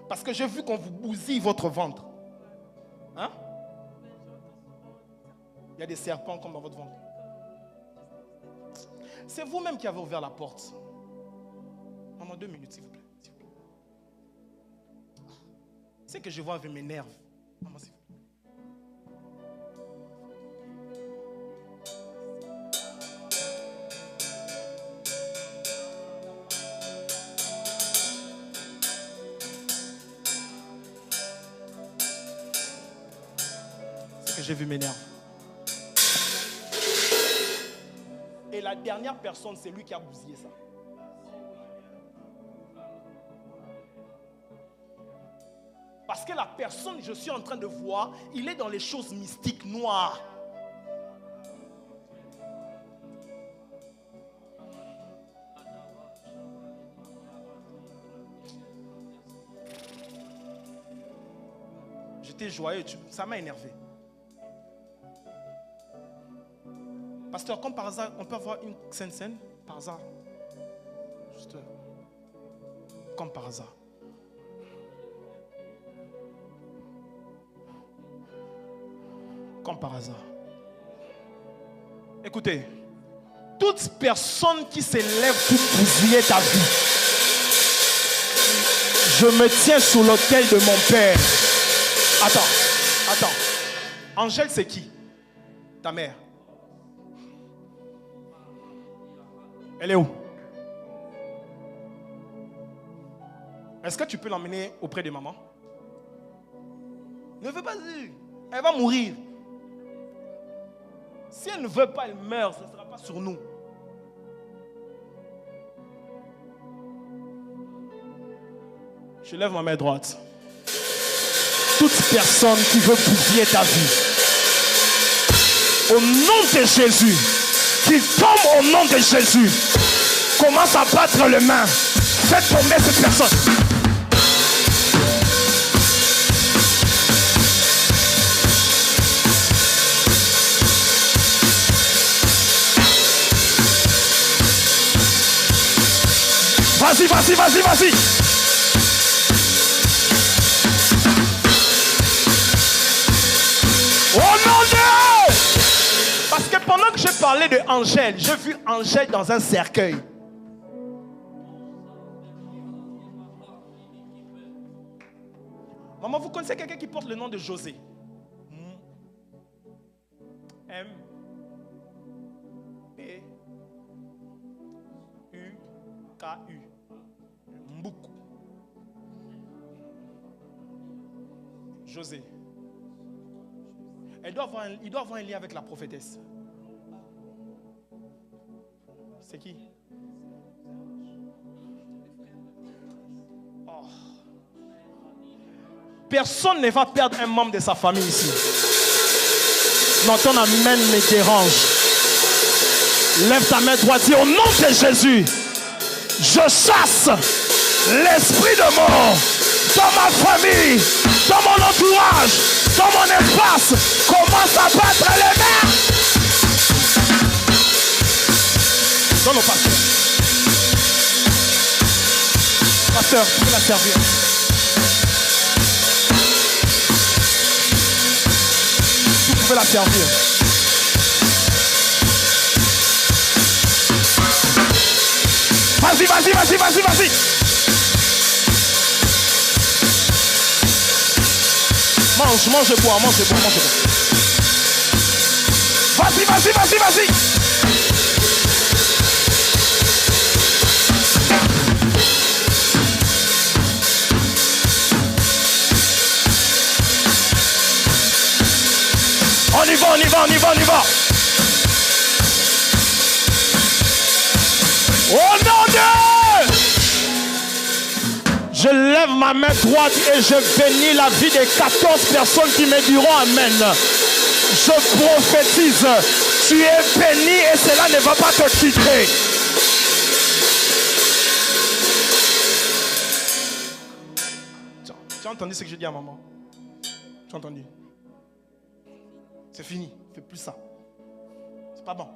Parce que j'ai vu qu'on vous bousille votre ventre. Hein? Il y a des serpents comme dans votre ventre. C'est vous-même qui avez ouvert la porte. Maman, 2 minutes, s'il vous plaît. C'est que je vois avec mes nerfs. Maman, s'il vous plaît. J'ai vu mes nerfs. Et la dernière personne, c'est lui qui a bousillé ça. Parce que la personne que je suis en train de voir, il est dans les choses mystiques noires. J'étais joyeux, ça m'a énervé. Pasteur, comme par hasard, on peut avoir une scène par hasard. Juste comme par hasard. Comme par hasard. Écoutez, toute personne qui s'élève pour bousiller ta vie, je me tiens sous l'autel de mon Père. Attends. Angèle, c'est qui? Ta mère. Elle est où? Est-ce que tu peux l'emmener auprès de maman? Ne veux pas dire. Elle va mourir. Si elle ne veut pas, elle meurt. Ce ne sera pas sur nous. Je lève ma main droite. Toute personne qui veut bousiller ta vie, au nom de Jésus, qui tombe au nom de Jésus, commence à battre les mains. Faites tomber cette personne. Vas-y, vas-y, vas-y, vas-y. Oh non, Dieu! Parce que pendant que je parlais de Angèle, j'ai vu Angèle dans un cercueil. Maman, vous connaissez quelqu'un qui porte le nom de José? M-P-U-K-U. Mboukou. José. Il doit avoir un lien avec la prophétesse. C'est qui? Oh. Personne ne va perdre un membre de sa famille ici. Non, ton amen me dérange. Lève ta main droite, dis au nom de Jésus, je chasse l'esprit de mort dans ma famille, dans mon entourage, dans mon espace. Commence à battre les mains. Donne au pasteur. Pasteur, tu peux la servir. Tu peux la servir. Vas-y, vas-y, vas-y, vas-y, vas-y. Mange et bois, mange et bois, mange et bois. Vas-y, vas-y, vas-y, vas-y. On y va, on y va, on y va, on y va. Oh non, Dieu! Je lève ma main droite et je bénis la vie des 14 personnes qui me diront amen. Je prophétise, tu es béni et cela ne va pas te quitter. Tu as entendu ce que je dis à maman? Tu as entendu? C'est fini, fais plus ça. C'est pas bon.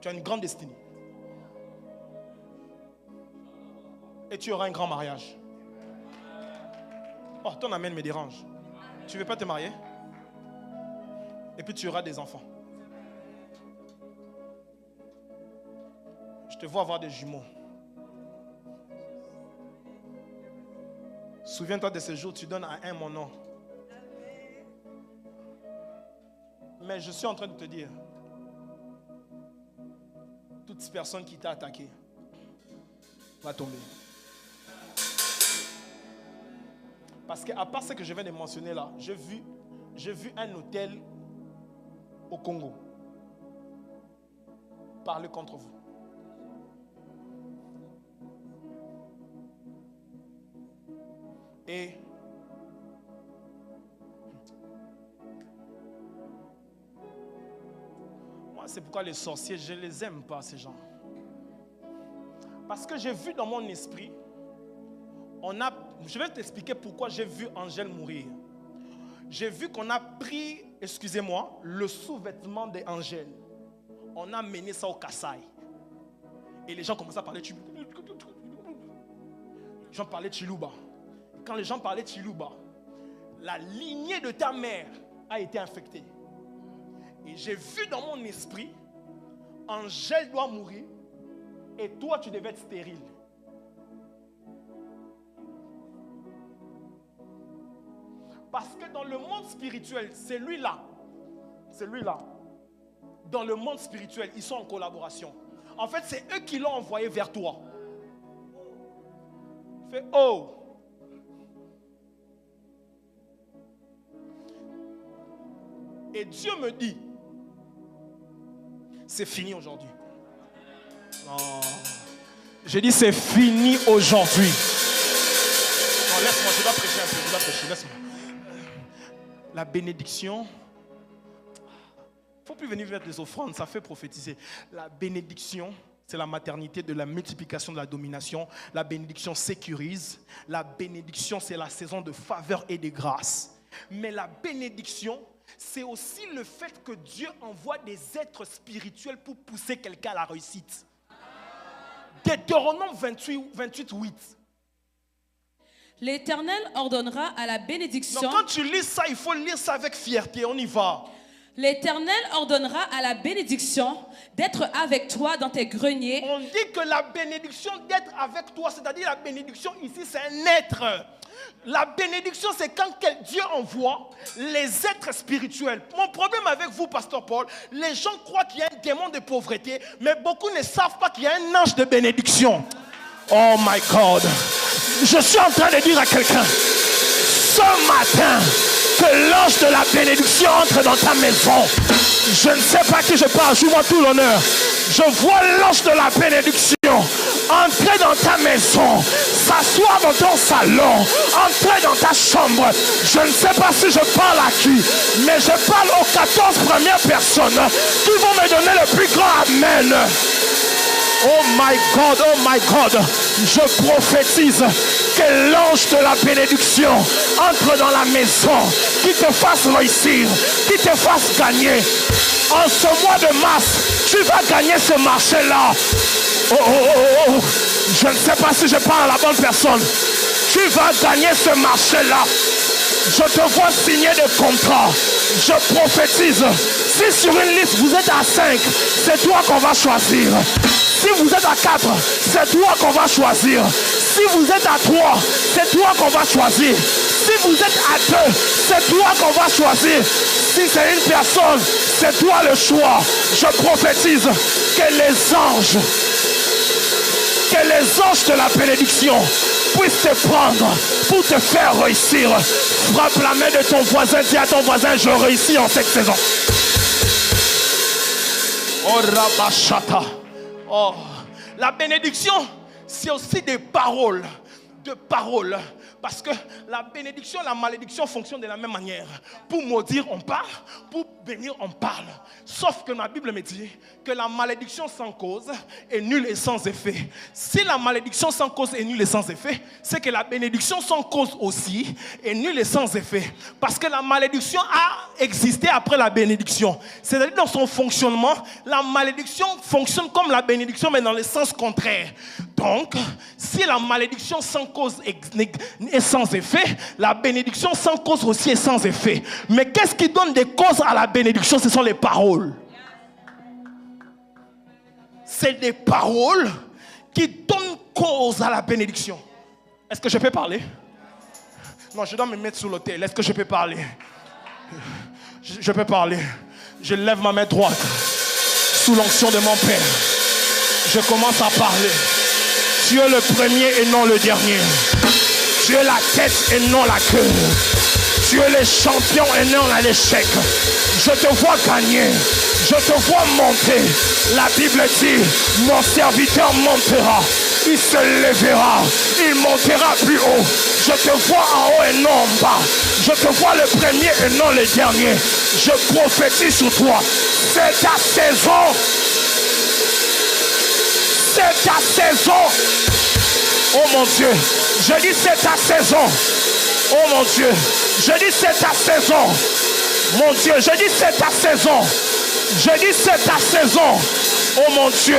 Tu as une grande destinée. Et tu auras un grand mariage. Oh, ton amen me dérange. Tu ne veux pas te marier? Et puis tu auras des enfants. Je te vois avoir des jumeaux. Souviens-toi de ce jour, tu donnes à un mon nom. Mais je suis en train de te dire, toute personne qui t'a attaqué va tomber. Parce qu'à part ce que je viens de mentionner là, j'ai vu un hôtel au Congo parler contre vous. Et moi, c'est pourquoi les sorciers, je ne les aime pas, ces gens. Parce que j'ai vu dans mon esprit, je vais t'expliquer pourquoi j'ai vu Angèle mourir. J'ai vu qu'on a pris, excusez-moi, le sous-vêtement d'Angèle. On a mené ça au Kassai. Et les gens commençaient à parler Chiluba. Les gens parlaient Chiluba. Quand les gens parlaient Chiluba, la lignée de ta mère a été infectée. Et j'ai vu dans mon esprit, Angèle doit mourir et toi tu devais être stérile. Parce que dans le monde spirituel, celui-là, dans le monde spirituel, ils sont en collaboration. En fait, c'est eux qui l'ont envoyé vers toi. Fais oh. Et Dieu me dit, c'est fini aujourd'hui. Oh. J'ai dit c'est fini aujourd'hui. Non, laisse-moi, je dois prêcher un peu, laisse-moi. La bénédiction, il ne faut plus venir mettre des offrandes, ça fait prophétiser. La bénédiction, c'est la maternité de la multiplication de la domination. La bénédiction sécurise. La bénédiction, c'est la saison de faveur et de grâce. Mais la bénédiction, c'est aussi le fait que Dieu envoie des êtres spirituels pour pousser quelqu'un à la réussite. Deutéronome 28, 8. L'Éternel ordonnera à la Donc bénédiction. quand tu lis ça, il faut lire ça avec fierté. On y va. L'Éternel ordonnera à la bénédiction d'être avec toi dans tes greniers. On dit que la bénédiction d'être avec toi, c'est-à-dire la bénédiction ici, c'est un être. La bénédiction, c'est quand Dieu envoie les êtres spirituels. Mon problème avec vous, Pasteur Paul, les gens croient qu'il y a un démon de pauvreté, mais beaucoup ne savent pas qu'il y a un ange de bénédiction. Oh my God. Je suis en train de dire à quelqu'un, ce matin, que l'ange de la bénédiction entre dans ta maison. Je ne sais pas qui je parle, joue-moi tout l'honneur. Je vois l'ange de la bénédiction entrer dans ta maison, s'asseoir dans ton salon, entrer dans ta chambre. Je ne sais pas si je parle à qui, mais je parle aux 14 premières personnes qui vont me donner le plus grand amen. Oh my God, oh my God, je prophétise que l'ange de la bénédiction entre dans la maison, qui te fasse réussir, qui te fasse gagner. En ce mois de mars, tu vas gagner ce marché-là. Oh. Je ne sais pas si je parle à la bonne personne. Tu vas gagner ce marché-là. Je te vois signer des contrats. Je prophétise. Si sur une liste vous êtes à 5, c'est toi qu'on va choisir. Si vous êtes à 4, c'est toi qu'on va choisir. Si vous êtes à 3, c'est toi qu'on va choisir. Si vous êtes à 2, c'est toi qu'on va choisir. Si c'est une personne, c'est toi le choix. Je prophétise que les anges de la bénédiction puissent te prendre pour te faire réussir. Frappe la main de ton voisin, dis à ton voisin, je réussis en cette saison. Oh Rabashata. Oh, la bénédiction, c'est aussi des paroles. Parce que la bénédiction et la malédiction fonctionnent de la même manière. Pour maudire, on parle. Pour bénir, on parle. Sauf que ma Bible me dit que la malédiction sans cause est nulle et sans effet. Si la malédiction sans cause est nulle et sans effet, c'est que la bénédiction sans cause aussi est nulle et sans effet. Parce que la malédiction a existé après la bénédiction. C'est-à-dire dans son fonctionnement, la malédiction fonctionne comme la bénédiction, mais dans le sens contraire. Donc, si la malédiction sans cause est sans effet, la bénédiction sans cause aussi est sans effet. Mais qu'est-ce qui donne des causes à la bénédiction? Ce sont les paroles. C'est des paroles qui donnent cause à la bénédiction. Est-ce que je peux parler? Non, je dois me mettre sous l'autel. Est-ce que je peux parler? Je peux parler. Je lève ma main droite sous l'onction de mon Père. Je commence à parler. Tu es le premier et non le dernier. Tu es la tête et non la queue. Tu es le champion et non l'échec. Je te vois gagner. Je te vois monter. La Bible dit, mon serviteur montera. Il se lèvera. Il montera plus haut. Je te vois en haut et non en bas. Je te vois le premier et non le dernier. Je prophétise sur toi. C'est ta saison. C'est ta saison. Oh mon Dieu. Je dis c'est ta saison. Oh mon Dieu. Je dis c'est ta saison. Mon Dieu. Je dis c'est ta saison. Je dis c'est ta saison. Oh mon Dieu.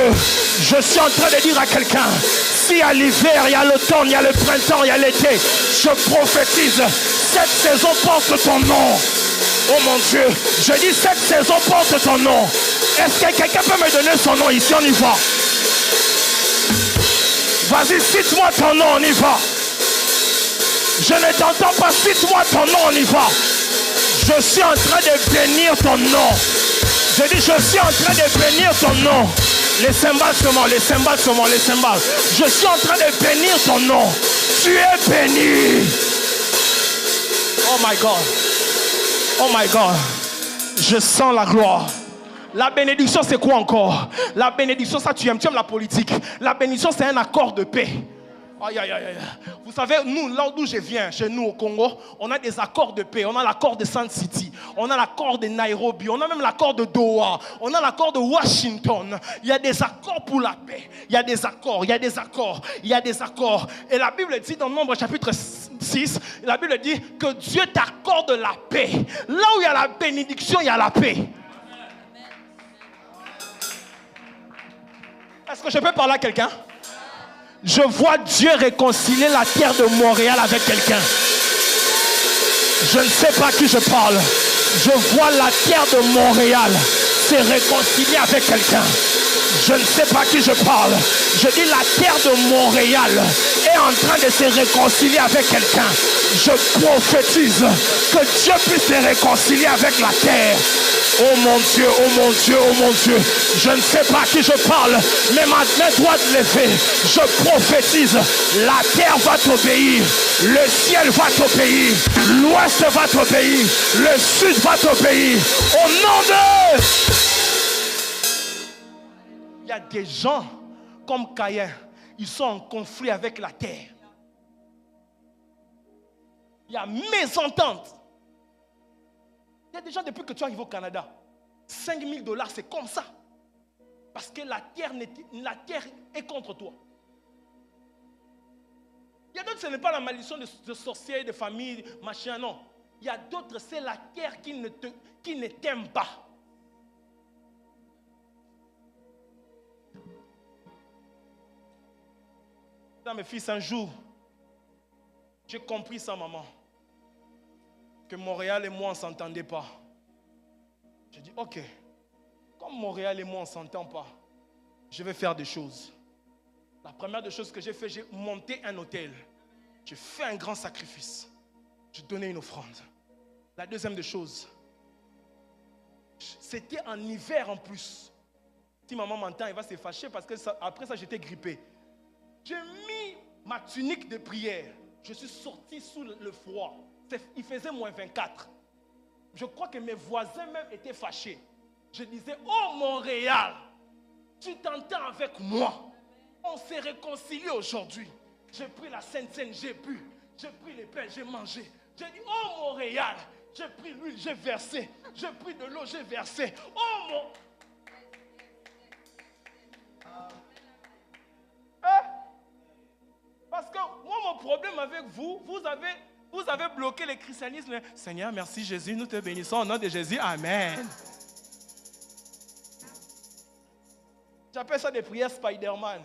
Je suis en train de dire à quelqu'un. Si à l'hiver, il y a l'automne, il y a le printemps, il y a l'été. Je prophétise. Cette saison porte ton nom. Oh mon Dieu. Je dis cette saison porte ton nom. Est-ce que quelqu'un peut me donner son nom ici? On y va. Vas-y, cite-moi ton nom, on y va. Je ne t'entends pas, cite-moi ton nom, on y va. Je suis en train de bénir ton nom. Je dis, je suis en train de bénir ton nom. Les cymbales seulement, les cymbales seulement, les cymbales. Je suis en train de bénir ton nom. Tu es béni. Oh my God. Oh my God. Je sens la gloire. La bénédiction, c'est quoi encore? La bénédiction, ça tu aimes la politique. La bénédiction, c'est un accord de paix. Aïe, aïe, aïe. Vous savez, nous, là d'où je viens, chez nous au Congo, on a des accords de paix. On a l'accord de Sun City, on a l'accord de Nairobi, on a même l'accord de Doha, on a l'accord de Washington. Il y a des accords pour la paix. Il y a des accords, il y a des accords, il y a des accords. Et la Bible dit dans Nombre chapitre 6, la Bible dit que Dieu t'accorde la paix. Là où il y a la bénédiction, il y a la paix. Est-ce que je peux parler à quelqu'un? Je vois Dieu réconcilier la terre de Montréal avec quelqu'un. Je ne sais pas à qui je parle. Je vois la terre de Montréal se réconcilier avec quelqu'un. Je ne sais pas à qui je parle. Je dis la terre de Montréal est en train de se réconcilier avec quelqu'un. Je prophétise que Dieu puisse se réconcilier avec la terre. Oh mon Dieu, oh mon Dieu, oh mon Dieu. Je ne sais pas à qui je parle, mais ma main doit lever. Je prophétise, la terre va t'obéir, le ciel va t'obéir, l'ouest va t'obéir, le sud va t'obéir. Au nom de... Il y a des gens comme Caïn, ils sont en conflit avec la terre. Il y a mésentente. Il y a des gens, depuis que tu arrives au Canada, $5,000, c'est comme ça. Parce que la terre est contre toi. Il y a d'autres, ce n'est pas la malédiction de sorciers, de famille, machin, non. Il y a d'autres, c'est la terre qui ne t'aime pas. Dans mes fils, un jour, j'ai compris ça, maman. Que Montréal et moi, on ne s'entendait pas. J'ai dit, ok, comme Montréal et moi, on ne s'entend pas, je vais faire des choses. La première des choses que j'ai fait, j'ai monté un hôtel. J'ai fait un grand sacrifice. J'ai donné une offrande. La deuxième des choses, c'était en hiver en plus. Si maman m'entend, elle va se fâcher parce que après ça, j'étais grippé. J'ai mis ma tunique de prière. Je suis sorti sous le froid. Il faisait moins 24. Je crois que mes voisins même étaient fâchés. Je disais, oh Montréal, tu t'entends avec moi. On s'est réconciliés aujourd'hui. J'ai pris la Sainte Seine, j'ai bu. J'ai pris les pains, j'ai mangé. J'ai dit, oh Montréal, j'ai pris l'huile, j'ai versé. J'ai pris de l'eau, j'ai versé. Oh mon... Parce que moi, mon problème avec vous, vous avez bloqué le christianisme. Seigneur, merci Jésus, nous te bénissons au nom de Jésus. Amen. J'appelle ça des prières Spider-Man.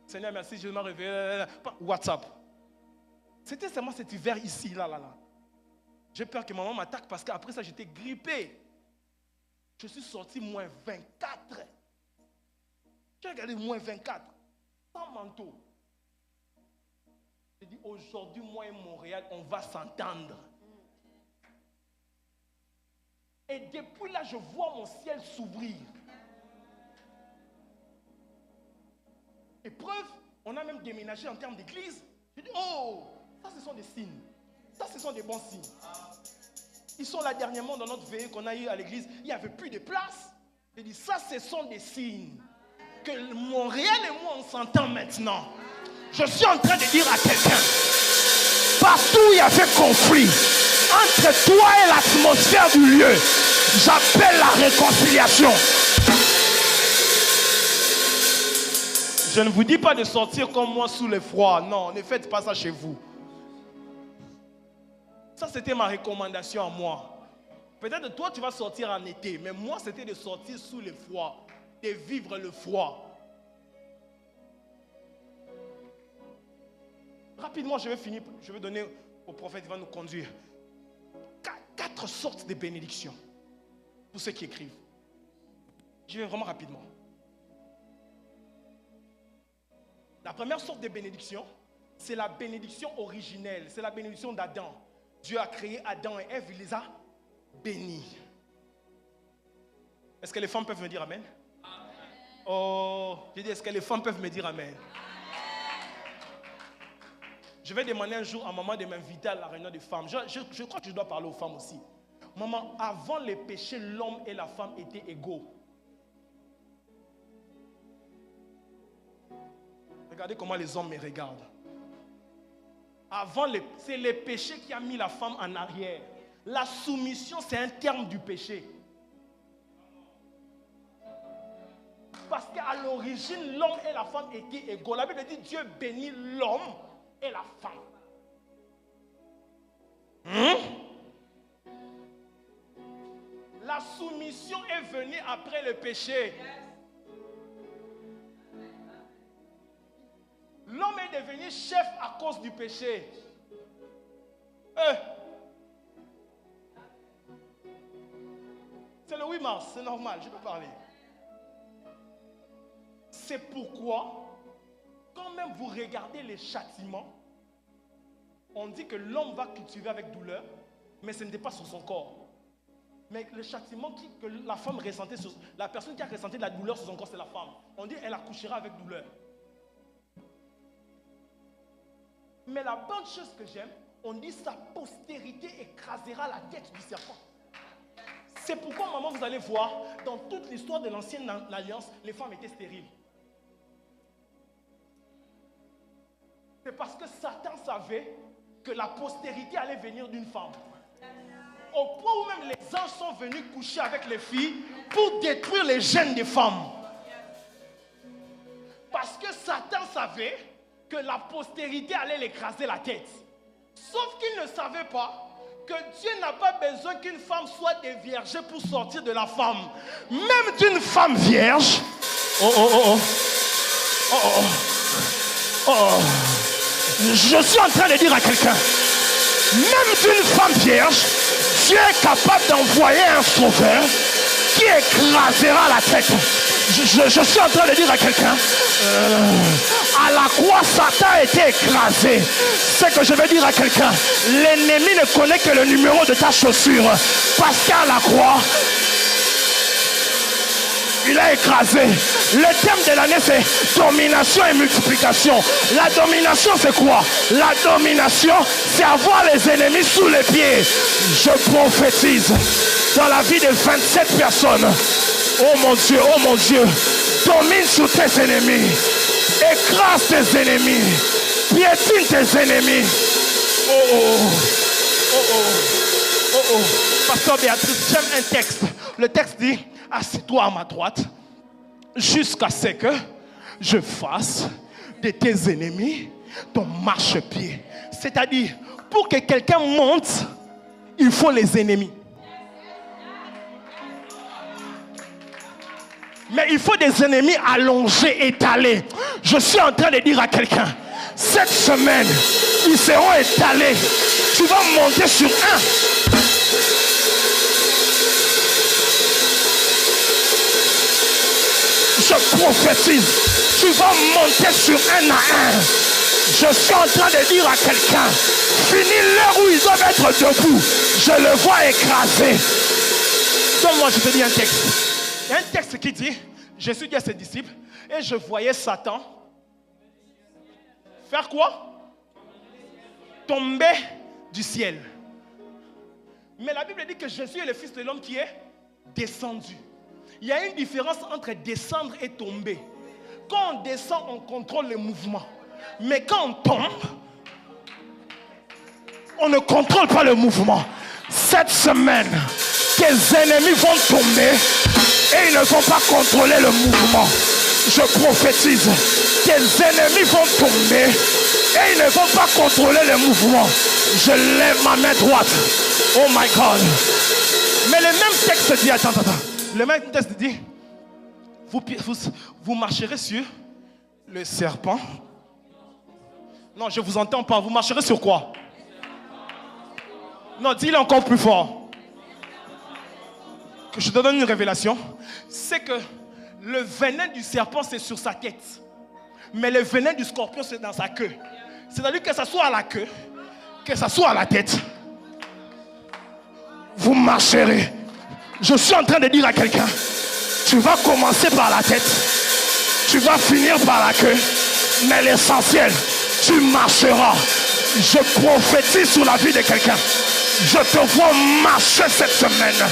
Seigneur, merci, je m'en réveille. WhatsApp. C'était seulement cet hiver ici, là. J'ai peur que maman m'attaque parce qu'après ça, j'étais grippé. Je suis sorti moins 24. J'ai regardé moins 24. Sans manteau. J'ai dit, aujourd'hui, moi et Montréal, on va s'entendre. Et depuis là, je vois mon ciel s'ouvrir. Et preuve, on a même déménagé en termes d'église. J'ai dit, oh, ça ce sont des signes. Ça ce sont des bons signes. Ils sont là dernièrement dans notre veillée qu'on a eu à l'église. Il n'y avait plus de place. J'ai dit, ça ce sont des signes. Que Montréal et moi on s'entend maintenant. Je suis en train de dire à quelqu'un, partout où il y avait conflit, entre toi et l'atmosphère du lieu, j'appelle la réconciliation. Je ne vous dis pas de sortir comme moi sous le froid. Non, ne faites pas ça chez vous. Ça, c'était ma recommandation à moi. Peut-être toi, tu vas sortir en été, mais moi, c'était de sortir sous le froid, de vivre le froid. Rapidement, je vais finir. Je vais donner au prophète, il va nous conduire. 4 sortes de bénédictions pour ceux qui écrivent. Je vais vraiment rapidement. La première sorte de bénédiction, c'est la bénédiction originelle. C'est la bénédiction d'Adam. Dieu a créé Adam et Ève, il les a bénis. Est-ce que les femmes peuvent me dire Amen? Oh, j'ai dit, est-ce que les femmes peuvent me dire Amen? Je vais demander un jour à maman de m'inviter à la réunion des femmes. Je crois que je dois parler aux femmes aussi. Maman, avant les péchés, l'homme et la femme étaient égaux. Regardez comment les hommes me regardent. C'est le péché qui a mis la femme en arrière. La soumission, c'est un terme du péché. Parce qu'à l'origine, l'homme et la femme étaient égaux. La Bible dit Dieu bénit l'homme et la femme. La soumission est venue après le péché. L'homme est devenu chef à cause du péché. C'est le 8 mars, c'est normal, je peux parler. C'est pourquoi, quand même vous regardez les châtiments, on dit que l'homme va cultiver avec douleur, mais ce n'était pas sur son corps. Mais le châtiment que la femme ressentait, la personne qui a ressenti de la douleur sur son corps, c'est la femme. On dit qu'elle accouchera avec douleur. Mais la bonne chose que j'aime, on dit sa postérité écrasera la tête du serpent. C'est pourquoi, maman, vous allez voir, dans toute l'histoire de l'ancienne alliance, les femmes étaient stériles. C'est parce que Satan savait que la postérité allait venir d'une femme. Au point où même les anges sont venus coucher avec les filles pour détruire les gènes des femmes. Parce que Satan savait que la postérité allait l'écraser la tête. Sauf qu'il ne savait pas que Dieu n'a pas besoin qu'une femme soit déviergée pour sortir de la femme. Même d'une femme vierge. Je suis en train de dire à quelqu'un, même d'une femme vierge, Dieu est capable d'envoyer un sauveur qui écrasera la tête. Je suis en train de dire à quelqu'un, à la croix, Satan a été écrasé. C'est que je vais dire à quelqu'un, l'ennemi ne connaît que le numéro de ta chaussure. Parce qu'à la croix, il a écrasé. Le thème de l'année, c'est domination et multiplication. La domination, c'est quoi? La domination, c'est avoir les ennemis sous les pieds. Je prophétise dans la vie de 27 personnes. Oh mon Dieu, domine sur tes ennemis. Écrase tes ennemis. Piétine tes ennemis. Pasteur Béatrice, j'aime un texte. Le texte dit, assieds-toi à ma droite jusqu'à ce que je fasse de tes ennemis ton marchepied. C'est-à-dire, pour que quelqu'un monte, il faut les ennemis. Mais il faut des ennemis allongés, étalés. Je suis en train de dire à quelqu'un, cette semaine, ils seront étalés. Tu vas monter sur un. Je prophétise, tu vas monter sur un à un. Je suis en train de dire à quelqu'un, finis l'heure où ils doivent être debout. Je le vois écraser. Donc moi je te dis un texte. Il y a un texte qui dit, Jésus dit à ses disciples, et je voyais Satan faire quoi? Tomber du ciel. Mais la Bible dit que Jésus est le Fils de l'homme qui est descendu. Il y a une différence entre descendre et tomber. Quand on descend, on contrôle le mouvement. Mais quand on tombe, on ne contrôle pas le mouvement. Cette semaine, tes ennemis vont tomber et ils ne vont pas contrôler le mouvement. Je prophétise, tes ennemis vont tomber et ils ne vont pas contrôler le mouvement. Je lève ma main droite. Oh my God. Mais le même texte dit, attends. Le même texte dit, vous marcherez sur le serpent. Non, je ne vous entends pas. Vous marcherez sur quoi? Non, dis-le encore plus fort. Que je te donne une révélation. C'est que le venin du serpent, c'est sur sa tête. Mais le venin du scorpion, c'est dans sa queue. C'est-à-dire que ça soit à la queue, que ça soit à la tête. Vous marcherez. Je suis en train de dire à quelqu'un, tu vas commencer par la tête, tu vas finir par la queue, mais l'essentiel, tu marcheras. Je prophétise sur la vie de quelqu'un. Je te vois marcher cette semaine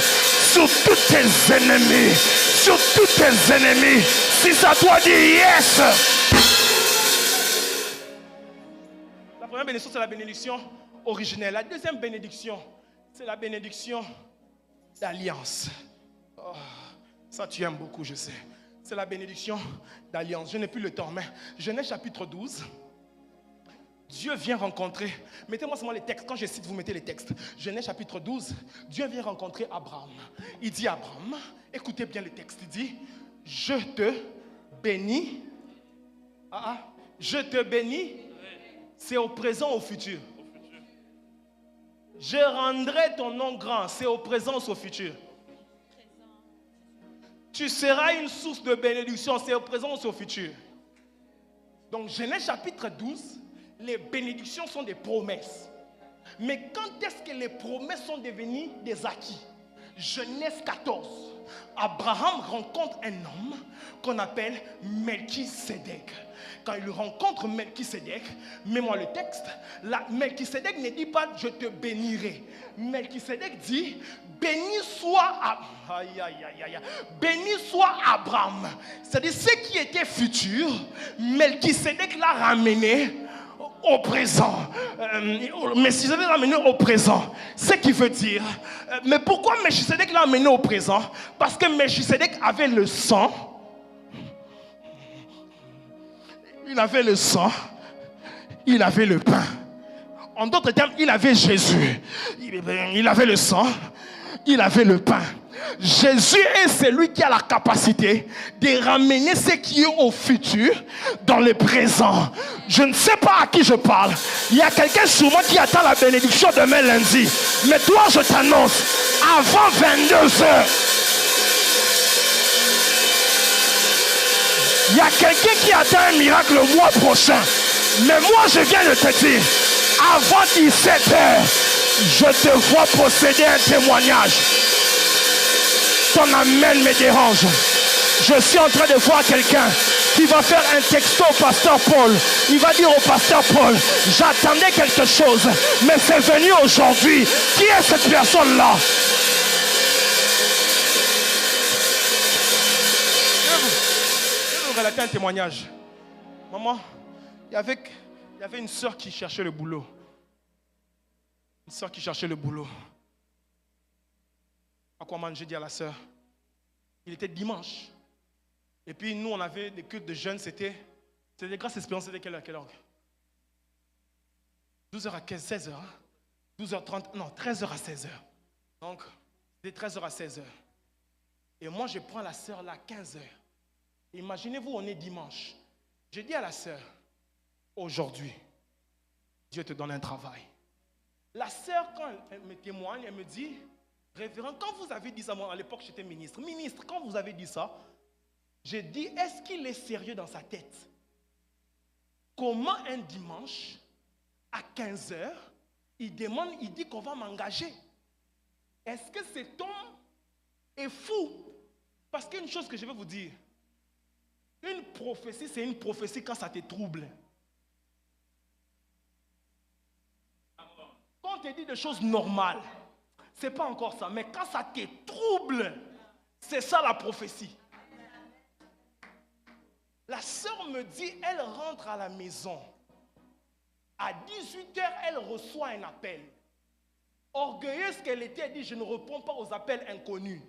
sur tous tes ennemis. Sur tous tes ennemis. Si ça doit dire yes. La première bénédiction, c'est la bénédiction originelle. La deuxième bénédiction, c'est la bénédiction d'alliance. Oh, ça tu aimes beaucoup, je sais. C'est la bénédiction d'alliance. Je n'ai plus le temps, mais Genèse chapitre 12. Dieu vient rencontrer, mettez-moi seulement les textes, quand je cite, vous mettez les textes. Genèse chapitre 12, Dieu vient rencontrer Abraham. Il dit à Abraham, écoutez bien le texte, il dit, je te bénis, Je te bénis, c'est au présent, au futur. Je rendrai ton nom grand, c'est au présent, au futur. Tu seras une source de bénédiction, c'est au présent, au futur. Donc Genèse chapitre 12, les bénédictions sont des promesses. Mais quand est-ce que les promesses sont devenues des acquis? Genèse 14. Abraham rencontre un homme qu'on appelle Melchisédek. Quand il rencontre Melchisédek, mets-moi le texte, Melchisédek ne dit pas je te bénirai. Melchisédek dit béni soit Abraham. C'est-à-dire ce qui était futur, Melchisédek l'a ramené au présent. Melchisédek l'a amené au présent. Ce qui veut dire, mais pourquoi Melchisédek l'a amené au présent? Parce que Melchisédek avait le sang. Il avait le sang. Il avait le pain. En d'autres termes, il avait Jésus. Il avait le sang. Il avait le pain. Jésus est celui qui a la capacité de ramener ce qui est au futur dans le présent. Je ne sais pas à qui je parle. Il y a quelqu'un sûrement qui attend la bénédiction demain lundi. Mais toi, je t'annonce, avant 22 heures, il y a quelqu'un qui attend un miracle le mois prochain. Mais moi, je viens de te dire, avant 17 heures, je te vois posséder un témoignage. Ton amen me dérange. Je suis en train de voir quelqu'un qui va faire un texto au pasteur Paul. Il va dire au pasteur Paul, j'attendais quelque chose, mais c'est venu aujourd'hui. Qui est cette personne-là? Je vais vous relater un témoignage. Maman, il y avait une soeur qui cherchait le boulot. Une soeur qui cherchait le boulot. Aquaman, j'ai dit à la sœur, il était dimanche. Et puis nous, on avait des cultes de jeunes, c'était des grâces espérances, c'était quelle heure? 12h à 15, 16h. 12h30, non, 13h à 16h. Donc, c'était 13h à 16h. Et moi, je prends la sœur là, 15h. Imaginez-vous, on est dimanche. Je dis à la sœur, aujourd'hui, Dieu te donne un travail. La sœur, quand elle me témoigne, elle me dit, révérend, quand vous avez dit ça, moi à l'époque j'étais ministre, quand vous avez dit ça, j'ai dit, est-ce qu'il est sérieux dans sa tête? Comment un dimanche, à 15h, il dit qu'on va m'engager? Est-ce que cet homme est fou? Parce qu'il y a une chose que je vais vous dire, une prophétie, c'est une prophétie quand ça te trouble. Quand on te dit des choses normales, c'est pas encore ça, mais quand ça te trouble, c'est ça la prophétie. La sœur me dit, elle rentre à la maison. À 18h, elle reçoit un appel. Orgueilleuse qu'elle était, elle dit, je ne réponds pas aux appels inconnus.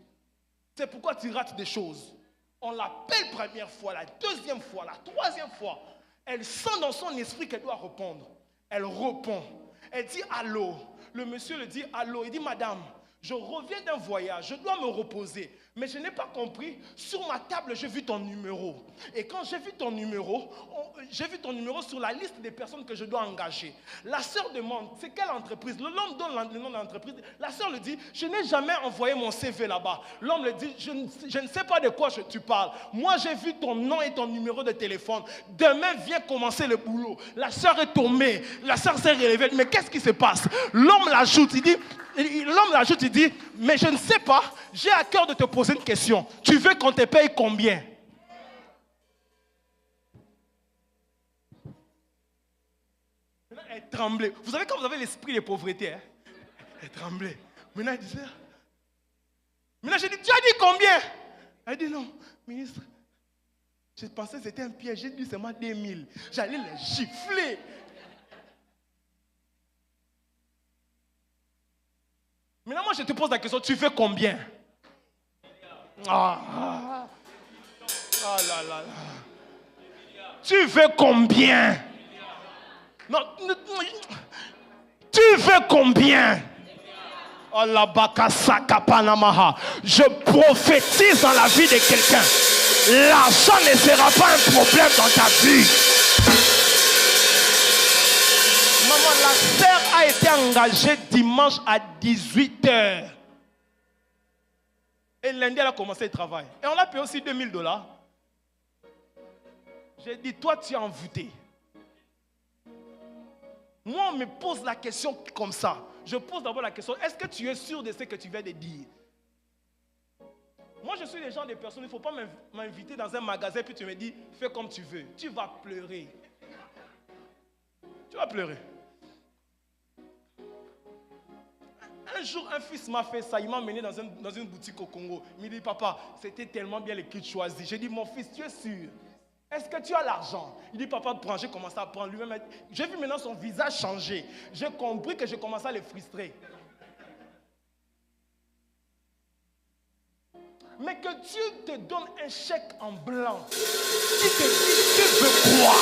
C'est pourquoi tu rates des choses. On l'appelle première fois, la deuxième fois, la troisième fois. Elle sent dans son esprit qu'elle doit répondre. Elle répond. Elle dit allô. Le monsieur le dit allô. Il dit madame, je reviens d'un voyage, je dois me reposer. Mais je n'ai pas compris. Sur ma table, j'ai vu ton numéro. Et quand j'ai vu ton numéro sur la liste des personnes que je dois engager. La sœur demande, c'est quelle entreprise? L'homme donne le nom de l'entreprise. La sœur le dit, je n'ai jamais envoyé mon CV là-bas. L'homme le dit, je ne sais pas de quoi tu parles. Moi, j'ai vu ton nom et ton numéro de téléphone. Demain, viens commencer le boulot. La sœur est tombée. La sœur s'est relevée. Mais qu'est-ce qui se passe? L'homme l'ajoute, il dit, mais je ne sais pas, j'ai à cœur de te poser une question. Tu veux qu'on te paye combien? Maintenant, elle tremblait. Vous savez quand vous avez l'esprit de pauvreté, hein? Elle tremblait. Maintenant, elle disait, maintenant, j'ai dit, tu as dit combien? Elle dit, non, ministre, je pensais que c'était un piège. J'ai dit seulement 2000. J'allais les gifler. Maintenant, moi, je te pose la question, tu veux combien? Ah là là là. Tu veux combien? Non, tu veux combien? Je prophétise dans la vie de quelqu'un. L'argent ne sera pas un problème dans ta vie. Maman, la sœur a été engagée dimanche à 18h. Et lundi, elle a commencé le travail. Et on l'a payé aussi $2000. J'ai dit, toi, tu es envoûté. Moi, on me pose la question comme ça. Je pose d'abord la question, est-ce que tu es sûr de ce que tu viens de dire? Moi, je suis le genre de personne, il ne faut pas m'inviter dans un magasin puis tu me dis, fais comme tu veux. Tu vas pleurer. Tu vas pleurer. Un jour, un fils m'a fait ça. Il m'a emmené dans une boutique au Congo. Il m'a dit, papa, c'était tellement bien les kits choisis. J'ai dit, mon fils, tu es sûr? Est-ce que tu as l'argent? Il dit, papa, prends. J'ai commencé à prendre. Lui-même, j'ai vu maintenant son visage changer. J'ai compris que j'ai commencé à le frustrer. Mais que Dieu te donne un chèque en blanc. Qui te dit, tu veux quoi?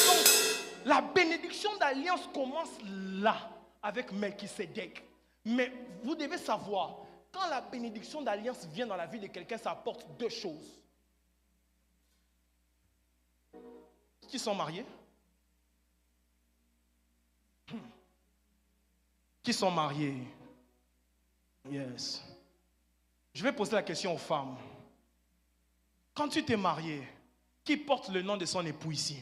Donc, la bénédiction d'alliance commence là, avec Melchisédek. Mais vous devez savoir, quand la bénédiction d'alliance vient dans la vie de quelqu'un, ça apporte deux choses. Qui sont mariés? Qui sont mariés? Yes. Je vais poser la question aux femmes. Quand tu t'es marié, qui porte le nom de son époux ici?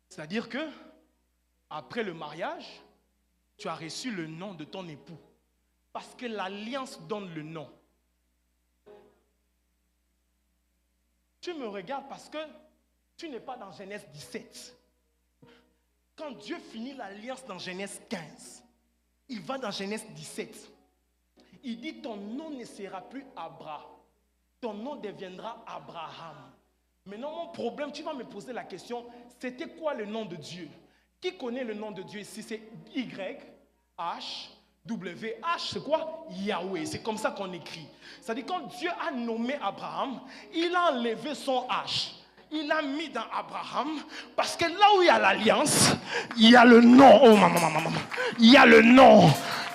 C'est-à-dire que, après le mariage, tu as reçu le nom de ton époux. Parce que l'alliance donne le nom. Tu me regardes parce que tu n'es pas dans Genèse 17. Quand Dieu finit l'alliance dans Genèse 15, il va dans Genèse 17. Il dit, ton nom ne sera plus Abraham. Ton nom deviendra Abraham. Maintenant, mon problème, tu vas me poser la question, c'était quoi le nom de Dieu? Qui connaît le nom de Dieu ici? C'est Y-H-W-H, c'est quoi? Yahweh, c'est comme ça qu'on écrit. C'est-à-dire quand Dieu a nommé Abraham, il a enlevé son H. Il a mis dans Abraham, parce que là où il y a l'alliance, il y a le nom. Oh maman. Il y a le nom.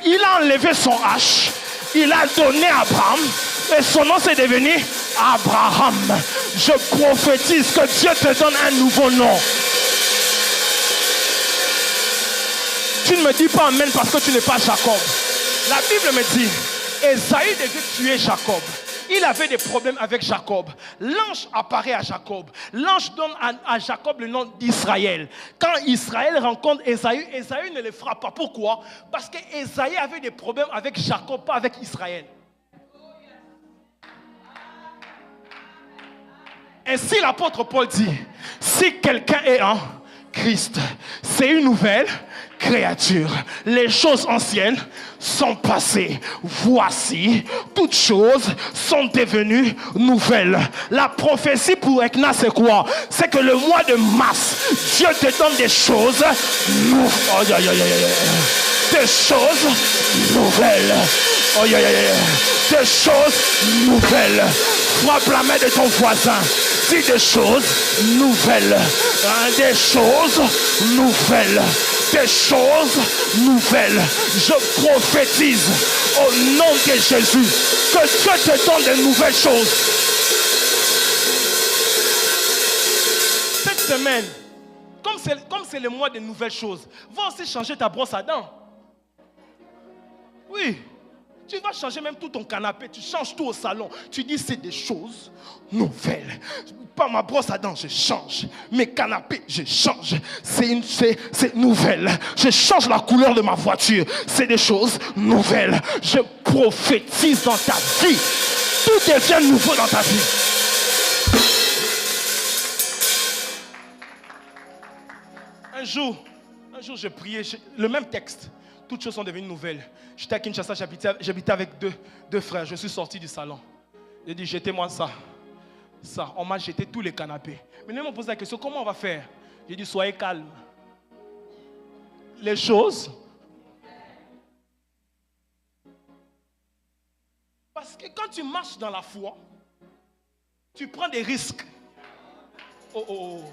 Il a enlevé son H, il a donné à Abraham, et son nom c'est devenu Abraham. Je prophétise que Dieu te donne un nouveau nom. Tu ne me dis pas amen parce que tu n'es pas Jacob. La Bible me dit, Ésaü devait tuer Jacob. Il avait des problèmes avec Jacob. L'ange apparaît à Jacob. L'ange donne à Jacob le nom d'Israël. Quand Israël rencontre Ésaü, Ésaü ne le frappe pas. Pourquoi? Parce que Ésaü avait des problèmes avec Jacob, pas avec Israël. Ainsi l'apôtre Paul dit, si quelqu'un est en Christ, c'est une nouvelle créature. Les choses anciennes sont passées. Voici, toutes choses sont devenues nouvelles. La prophétie pour Ekna, c'est quoi? C'est que le mois de mars, Dieu te donne des choses nouvelles. Des choses nouvelles. Des choses nouvelles. Frappe la main de ton voisin. Dis des choses nouvelles. Des choses nouvelles. Des choses nouvelles. Je prophétise au nom de Jésus que Dieu te donne de nouvelles choses. Cette semaine, comme c'est le mois de nouvelles choses, va aussi changer ta brosse à dents. Oui. Tu vas changer même tout ton canapé, tu changes tout au salon. Tu dis c'est des choses nouvelles. Pas ma brosse à dents, je change. Mes canapés, je change. C'est nouvelle. Je change la couleur de ma voiture. C'est des choses nouvelles. Je prophétise dans ta vie. Tout devient nouveau dans ta vie. Un jour, je priais, le même texte. Toutes choses sont devenues nouvelles. J'étais à Kinshasa, j'habitais avec deux frères. Je suis sorti du salon. J'ai dit, jetez-moi ça. On m'a jeté tous les canapés. Maintenant, ils m'ont posé la question, comment on va faire? J'ai dit, soyez calme. Les choses. Parce que quand tu marches dans la foi, tu prends des risques. Oh.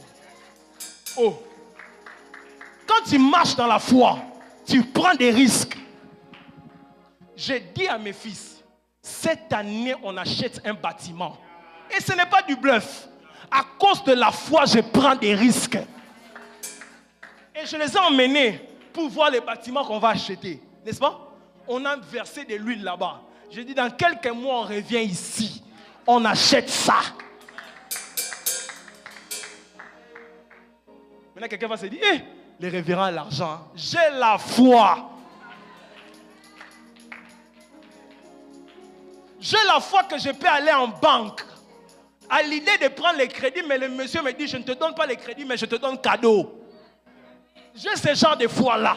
Quand tu marches dans la foi, tu prends des risques. J'ai dit à mes fils, cette année, on achète un bâtiment. Et ce n'est pas du bluff. À cause de la foi, je prends des risques. Et je les ai emmenés pour voir les bâtiments qu'on va acheter. N'est-ce pas? On a versé de l'huile là-bas. Je dis, dans quelques mois, on revient ici. On achète ça. Maintenant, quelqu'un va se dire, les révérends à l'argent. Hein. J'ai la foi. J'ai la foi que je peux aller en banque. À l'idée de prendre les crédits, mais le monsieur me dit, je ne te donne pas les crédits, mais je te donne cadeau. J'ai ce genre de foi-là.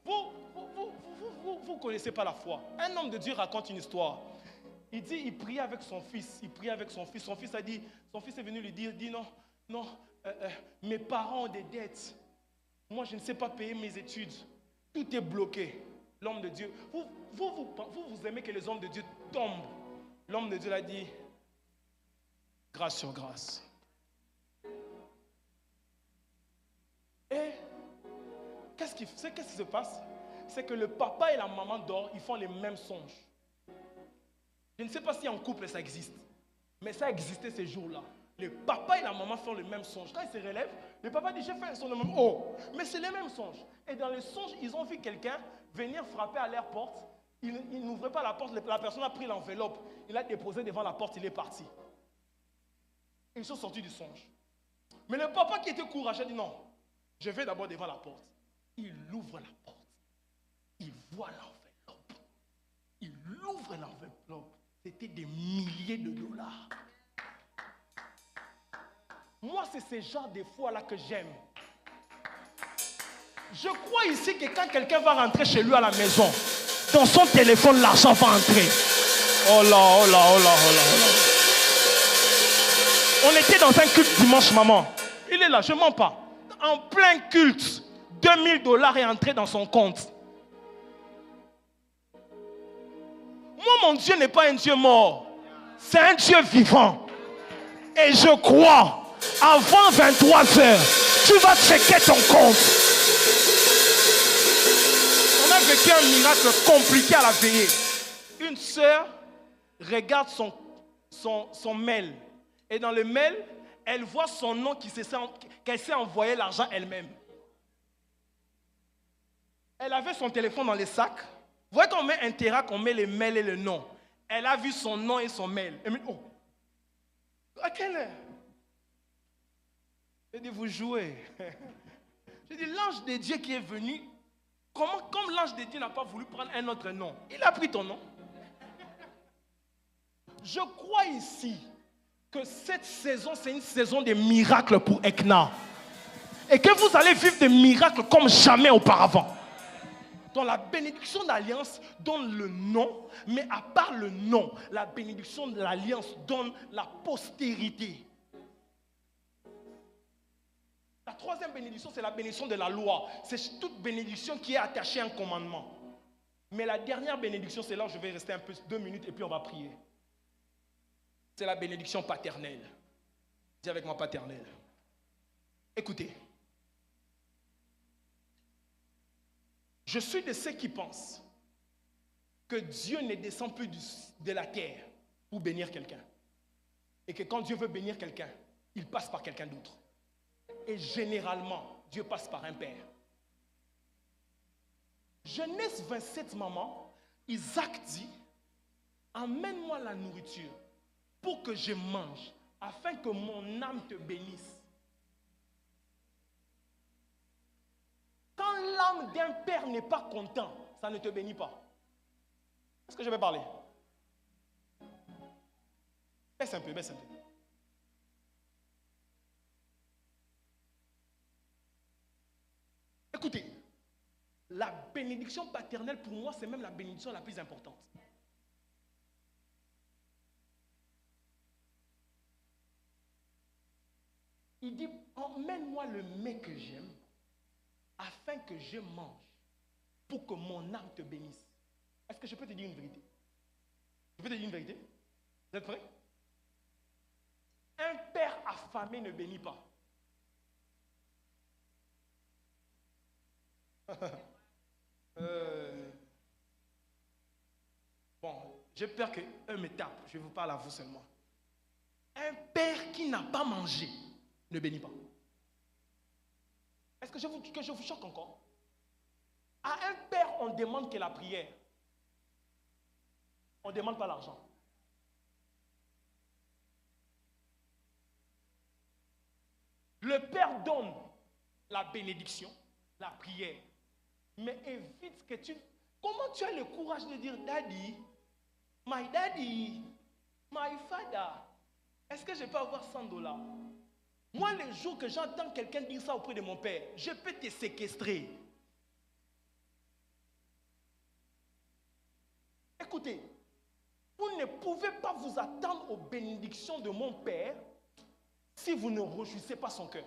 Vous ne connaissez pas la foi. Un homme de Dieu raconte une histoire. Il dit, il priait avec son fils. Il priait avec son fils. Son fils a dit, son fils est venu lui dire, non, mes parents ont des dettes. Moi, je ne sais pas payer mes études. Tout est bloqué. L'homme de Dieu. Vous aimez que les hommes de Dieu tombent. L'homme de Dieu l'a dit, grâce sur grâce. Et qu'est-ce qui se passe? C'est que le papa et la maman dorment, ils font les mêmes songes. Je ne sais pas si en couple ça existe, mais ça existait ces jours-là. Le papa et la maman font le même songe. Quand ils se relèvent, le papa dit, j'ai fait un songe de même. Oh, mais c'est les mêmes songes. Et dans les songes, ils ont vu quelqu'un venir frapper à leur porte. Il n'ouvrait pas la porte, la personne a pris l'enveloppe. Il a déposé devant la porte, il est parti. Ils sont sortis du songe. Mais le papa qui était courageux dit non, je vais d'abord devant la porte. Il ouvre la porte. Il voit l'enveloppe. Il ouvre l'enveloppe. C'était des milliers de dollars. Moi, c'est ce genre de foi-là que j'aime. Je crois ici que quand quelqu'un va rentrer chez lui à la maison, dans son téléphone, l'argent va entrer. Oh là, oh là, oh là, oh là, oh là. On était dans un culte dimanche, maman. Il est là, je ne mens pas. En plein culte, 2000 dollars est entré dans son compte. Moi, mon Dieu n'est pas un Dieu mort. C'est un Dieu vivant. Et je crois, avant 23 heures, tu vas checker ton compte. On a vécu un miracle compliqué à la veillée. Une sœur regarde son mail. Et dans le mail, elle voit son nom qu'elle s'est envoyé l'argent elle-même. Elle avait son téléphone dans les sacs. Vous voyez qu'on met Interact, on met les mails et le nom. Elle a vu son nom et son mail. Elle me dit, oh, à quelle heure? Je dis, vous jouez. Je dis, l'ange de Dieu qui est venu, comme l'ange de Dieu n'a pas voulu prendre un autre nom, il a pris ton nom. Je crois ici que cette saison, c'est une saison de miracles pour Ekna. Et que vous allez vivre des miracles comme jamais auparavant. Dans la bénédiction d'alliance donne le nom, mais à part le nom, la bénédiction de l'alliance donne la postérité. La troisième bénédiction, c'est la bénédiction de la loi. C'est toute bénédiction qui est attachée à un commandement. Mais la dernière bénédiction, c'est là où je vais rester un peu 2 minutes et puis on va prier. C'est la bénédiction paternelle. Dis avec moi paternelle. Écoutez. Je suis de ceux qui pensent que Dieu ne descend plus de la terre pour bénir quelqu'un. Et que quand Dieu veut bénir quelqu'un, il passe par quelqu'un d'autre. Et généralement, Dieu passe par un père. Genèse 27, maman, Isaac dit, amène-moi la nourriture pour que je mange, afin que mon âme te bénisse. Quand l'âme d'un père n'est pas content, ça ne te bénit pas. Est-ce que je vais parler? Baisse un peu, baisse un peu. Écoutez, la bénédiction paternelle pour moi, c'est même la bénédiction la plus importante. Il dit, emmène-moi le mets que j'aime, afin que je mange, pour que mon âme te bénisse. Est-ce que je peux te dire une vérité? Je peux te dire une vérité? Vous êtes prêts? Un père affamé ne bénit pas. J'ai peur qu'eux me tapent. Je vous parle à vous seulement. Un père qui n'a pas mangé ne bénit pas. Est-ce que je vous choque encore? À un père, on demande que la prière. On ne demande pas l'argent. Le père donne la bénédiction, la prière. Mais évite que tu... Comment tu as le courage de dire, Daddy, my father, est-ce que je peux avoir $100? Moi, le jour que j'entends quelqu'un dire ça auprès de mon père, je peux te séquestrer. Écoutez, vous ne pouvez pas vous attendre aux bénédictions de mon père si vous ne réjouissez pas son cœur.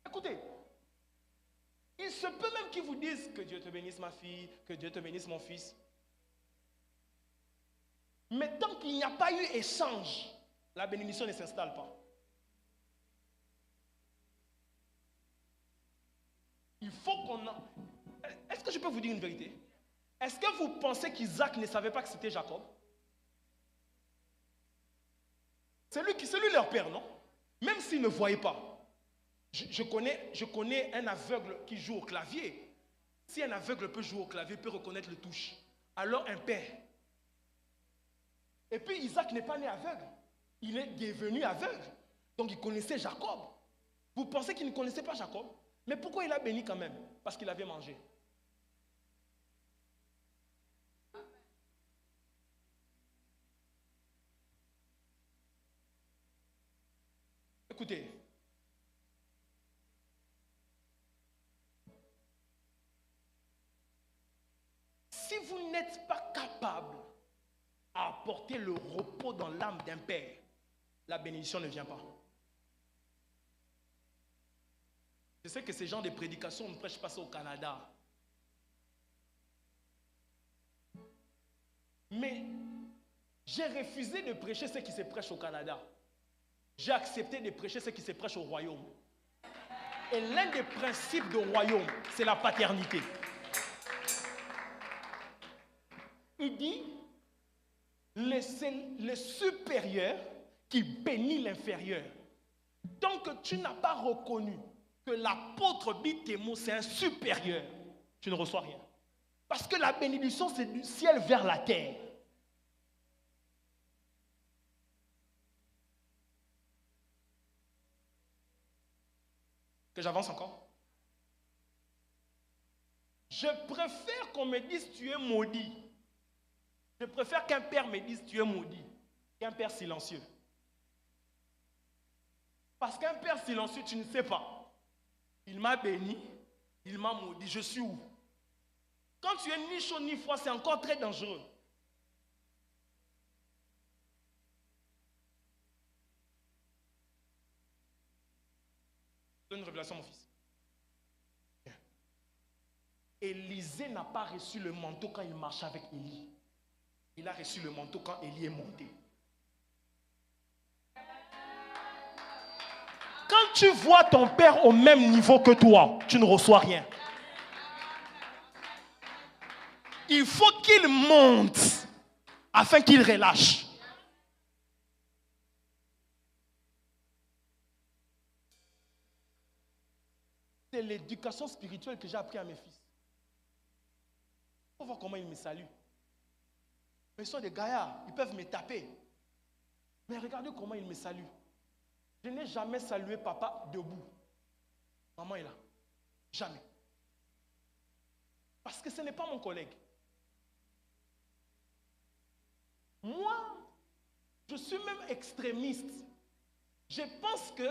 Écoutez, il se peut même qu'ils vous disent que Dieu te bénisse ma fille, que Dieu te bénisse mon fils. Mais tant qu'il n'y a pas eu échange, la bénédiction ne s'installe pas. Il faut qu'on... Est-ce que je peux vous dire une vérité? Est-ce que vous pensez qu'Isaac ne savait pas que c'était Jacob? C'est lui leur père, non? Même s'il ne voyait pas. Je connais un aveugle qui joue au clavier. Si un aveugle peut jouer au clavier, il peut reconnaître le touche. Alors un père. Et puis Isaac n'est pas né aveugle. Il est devenu aveugle. Donc il connaissait Jacob. Vous pensez qu'il ne connaissait pas Jacob? Mais pourquoi il a béni quand même? Parce qu'il avait mangé. Écoutez. Si vous n'êtes pas capable à apporter le repos dans l'âme d'un père, la bénédiction ne vient pas. Je sais que ces gens de prédication ne prêchent pas ça au Canada. Mais j'ai refusé de prêcher ce qui se prêche au Canada. J'ai accepté de prêcher ce qui se prêche au royaume. Et l'un des principes du royaume, c'est la paternité. Il dit, c'est le supérieur qui bénit l'inférieur. Tant que tu n'as pas reconnu que l'apôtre Bithémo, c'est un supérieur, tu ne reçois rien. Parce que la bénédiction, c'est du ciel vers la terre. Que j'avance encore? Je préfère qu'on me dise tu es maudit. Je préfère qu'un père me dise tu es maudit qu'un père silencieux. Parce qu'un père silencieux, tu ne sais pas. Il m'a béni, il m'a maudit. Je suis où? Quand tu es ni chaud ni froid, c'est encore très dangereux. Je donne une révélation à mon fils. Élisée n'a pas reçu le manteau quand il marchait avec Élie. Il a reçu le manteau quand Élie est monté. Quand tu vois ton père au même niveau que toi, tu ne reçois rien. Il faut qu'il monte afin qu'il relâche. C'est l'éducation spirituelle que j'ai appris à mes fils. Il faut voir comment ils me saluent. Mais ils sont des gaillards, ils peuvent me taper. Mais regardez comment ils me saluent. Je n'ai jamais salué papa debout. Maman est là. Jamais. Parce que ce n'est pas mon collègue. Moi, je suis même extrémiste. Je pense que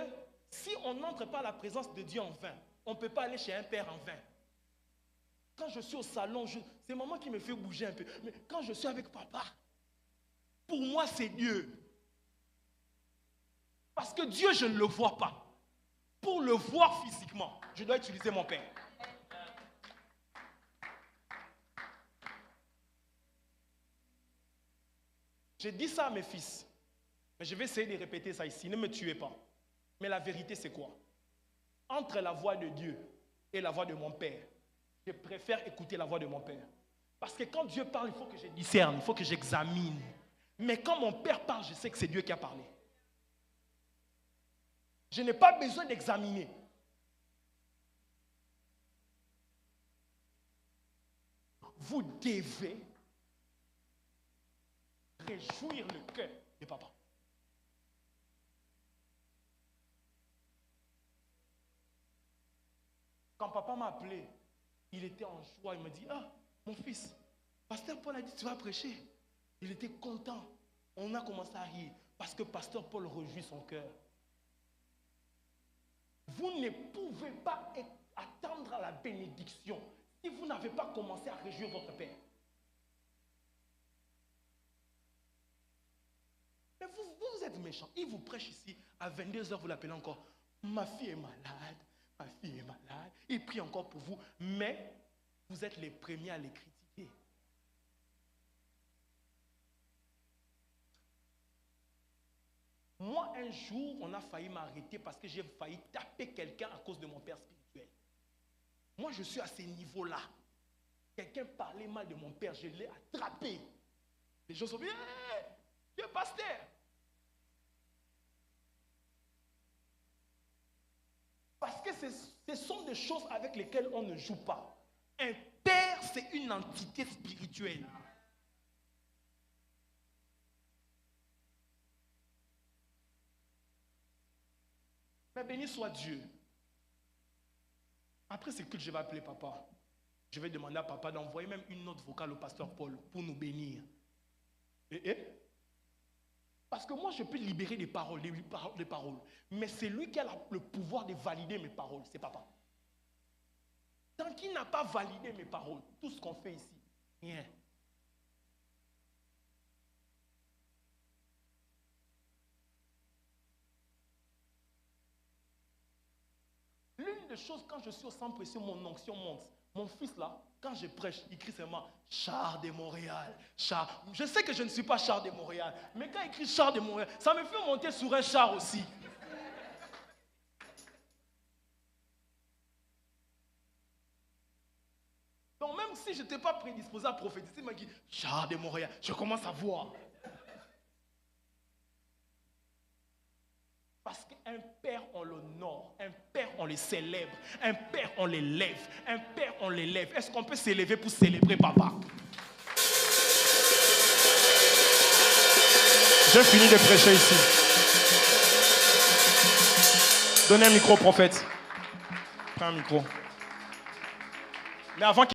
si on n'entre pas à la présence de Dieu en vain, on ne peut pas aller chez un père en vain. Quand je suis au salon, c'est maman qui me fait bouger un peu. Mais quand je suis avec papa, pour moi, c'est Dieu. Parce que Dieu, je ne le vois pas. Pour le voir physiquement, je dois utiliser mon père. J'ai dit ça à mes fils. Mais je vais essayer de répéter ça ici. Ne me tuez pas. Mais la vérité, c'est quoi? Entre la voix de Dieu et la voix de mon père, je préfère écouter la voix de mon père. Parce que quand Dieu parle, il faut que je discerne, il faut que j'examine. Mais quand mon père parle, je sais que c'est Dieu qui a parlé. Je n'ai pas besoin d'examiner. Vous devez réjouir le cœur de papa. Quand papa m'a appelé, il était en joie. Il me dit, ah, mon fils, pasteur Paul a dit, tu vas prêcher. Il était content. On a commencé à rire parce que pasteur Paul réjouit son cœur. Vous ne pouvez pas attendre à la bénédiction si vous n'avez pas commencé à réjouir votre père. Mais vous êtes méchant. Il vous prêche ici, à 22h, vous l'appelez encore. Ma fille est malade, ma fille est malade. Il prie encore pour vous, mais vous êtes les premiers à les critiquer. Moi, un jour, on a failli m'arrêter parce que j'ai failli taper quelqu'un à cause de mon père spirituel. Moi, je suis à ce niveau-là. Quelqu'un parlait mal de mon père, je l'ai attrapé. Les gens sont bien, hey, tu es pasteur. Parce que ce sont des choses avec lesquelles on ne joue pas. Un père, c'est une entité spirituelle. Mais béni soit Dieu. Après ce culte, je vais appeler papa. Je vais demander à papa d'envoyer même une note vocale au pasteur Paul pour nous bénir. Parce que moi, je peux libérer des paroles. Mais c'est lui qui a le pouvoir de valider mes paroles. C'est papa. Tant qu'il n'a pas validé mes paroles, tout ce qu'on fait ici, rien. L'une des choses, quand je suis au centre précieux, mon onction monte. Mon fils là, quand je prêche, il crie seulement Char de Montréal. Char. Je sais que je ne suis pas Char de Montréal, mais quand il crie Char de Montréal, ça me fait monter sur un char aussi. Donc même si je n'étais pas prédisposé à prophétiser, il m'a dit Char de Montréal. Je commence à voir. Parce qu'un père, on l'honore, un père, on le célèbre, un père, on l'élève, un père, on l'élève. Est-ce qu'on peut s'élever pour célébrer papa? J'ai fini de prêcher ici. Donnez un micro au prophète. Prends un micro. Mais avant qu'il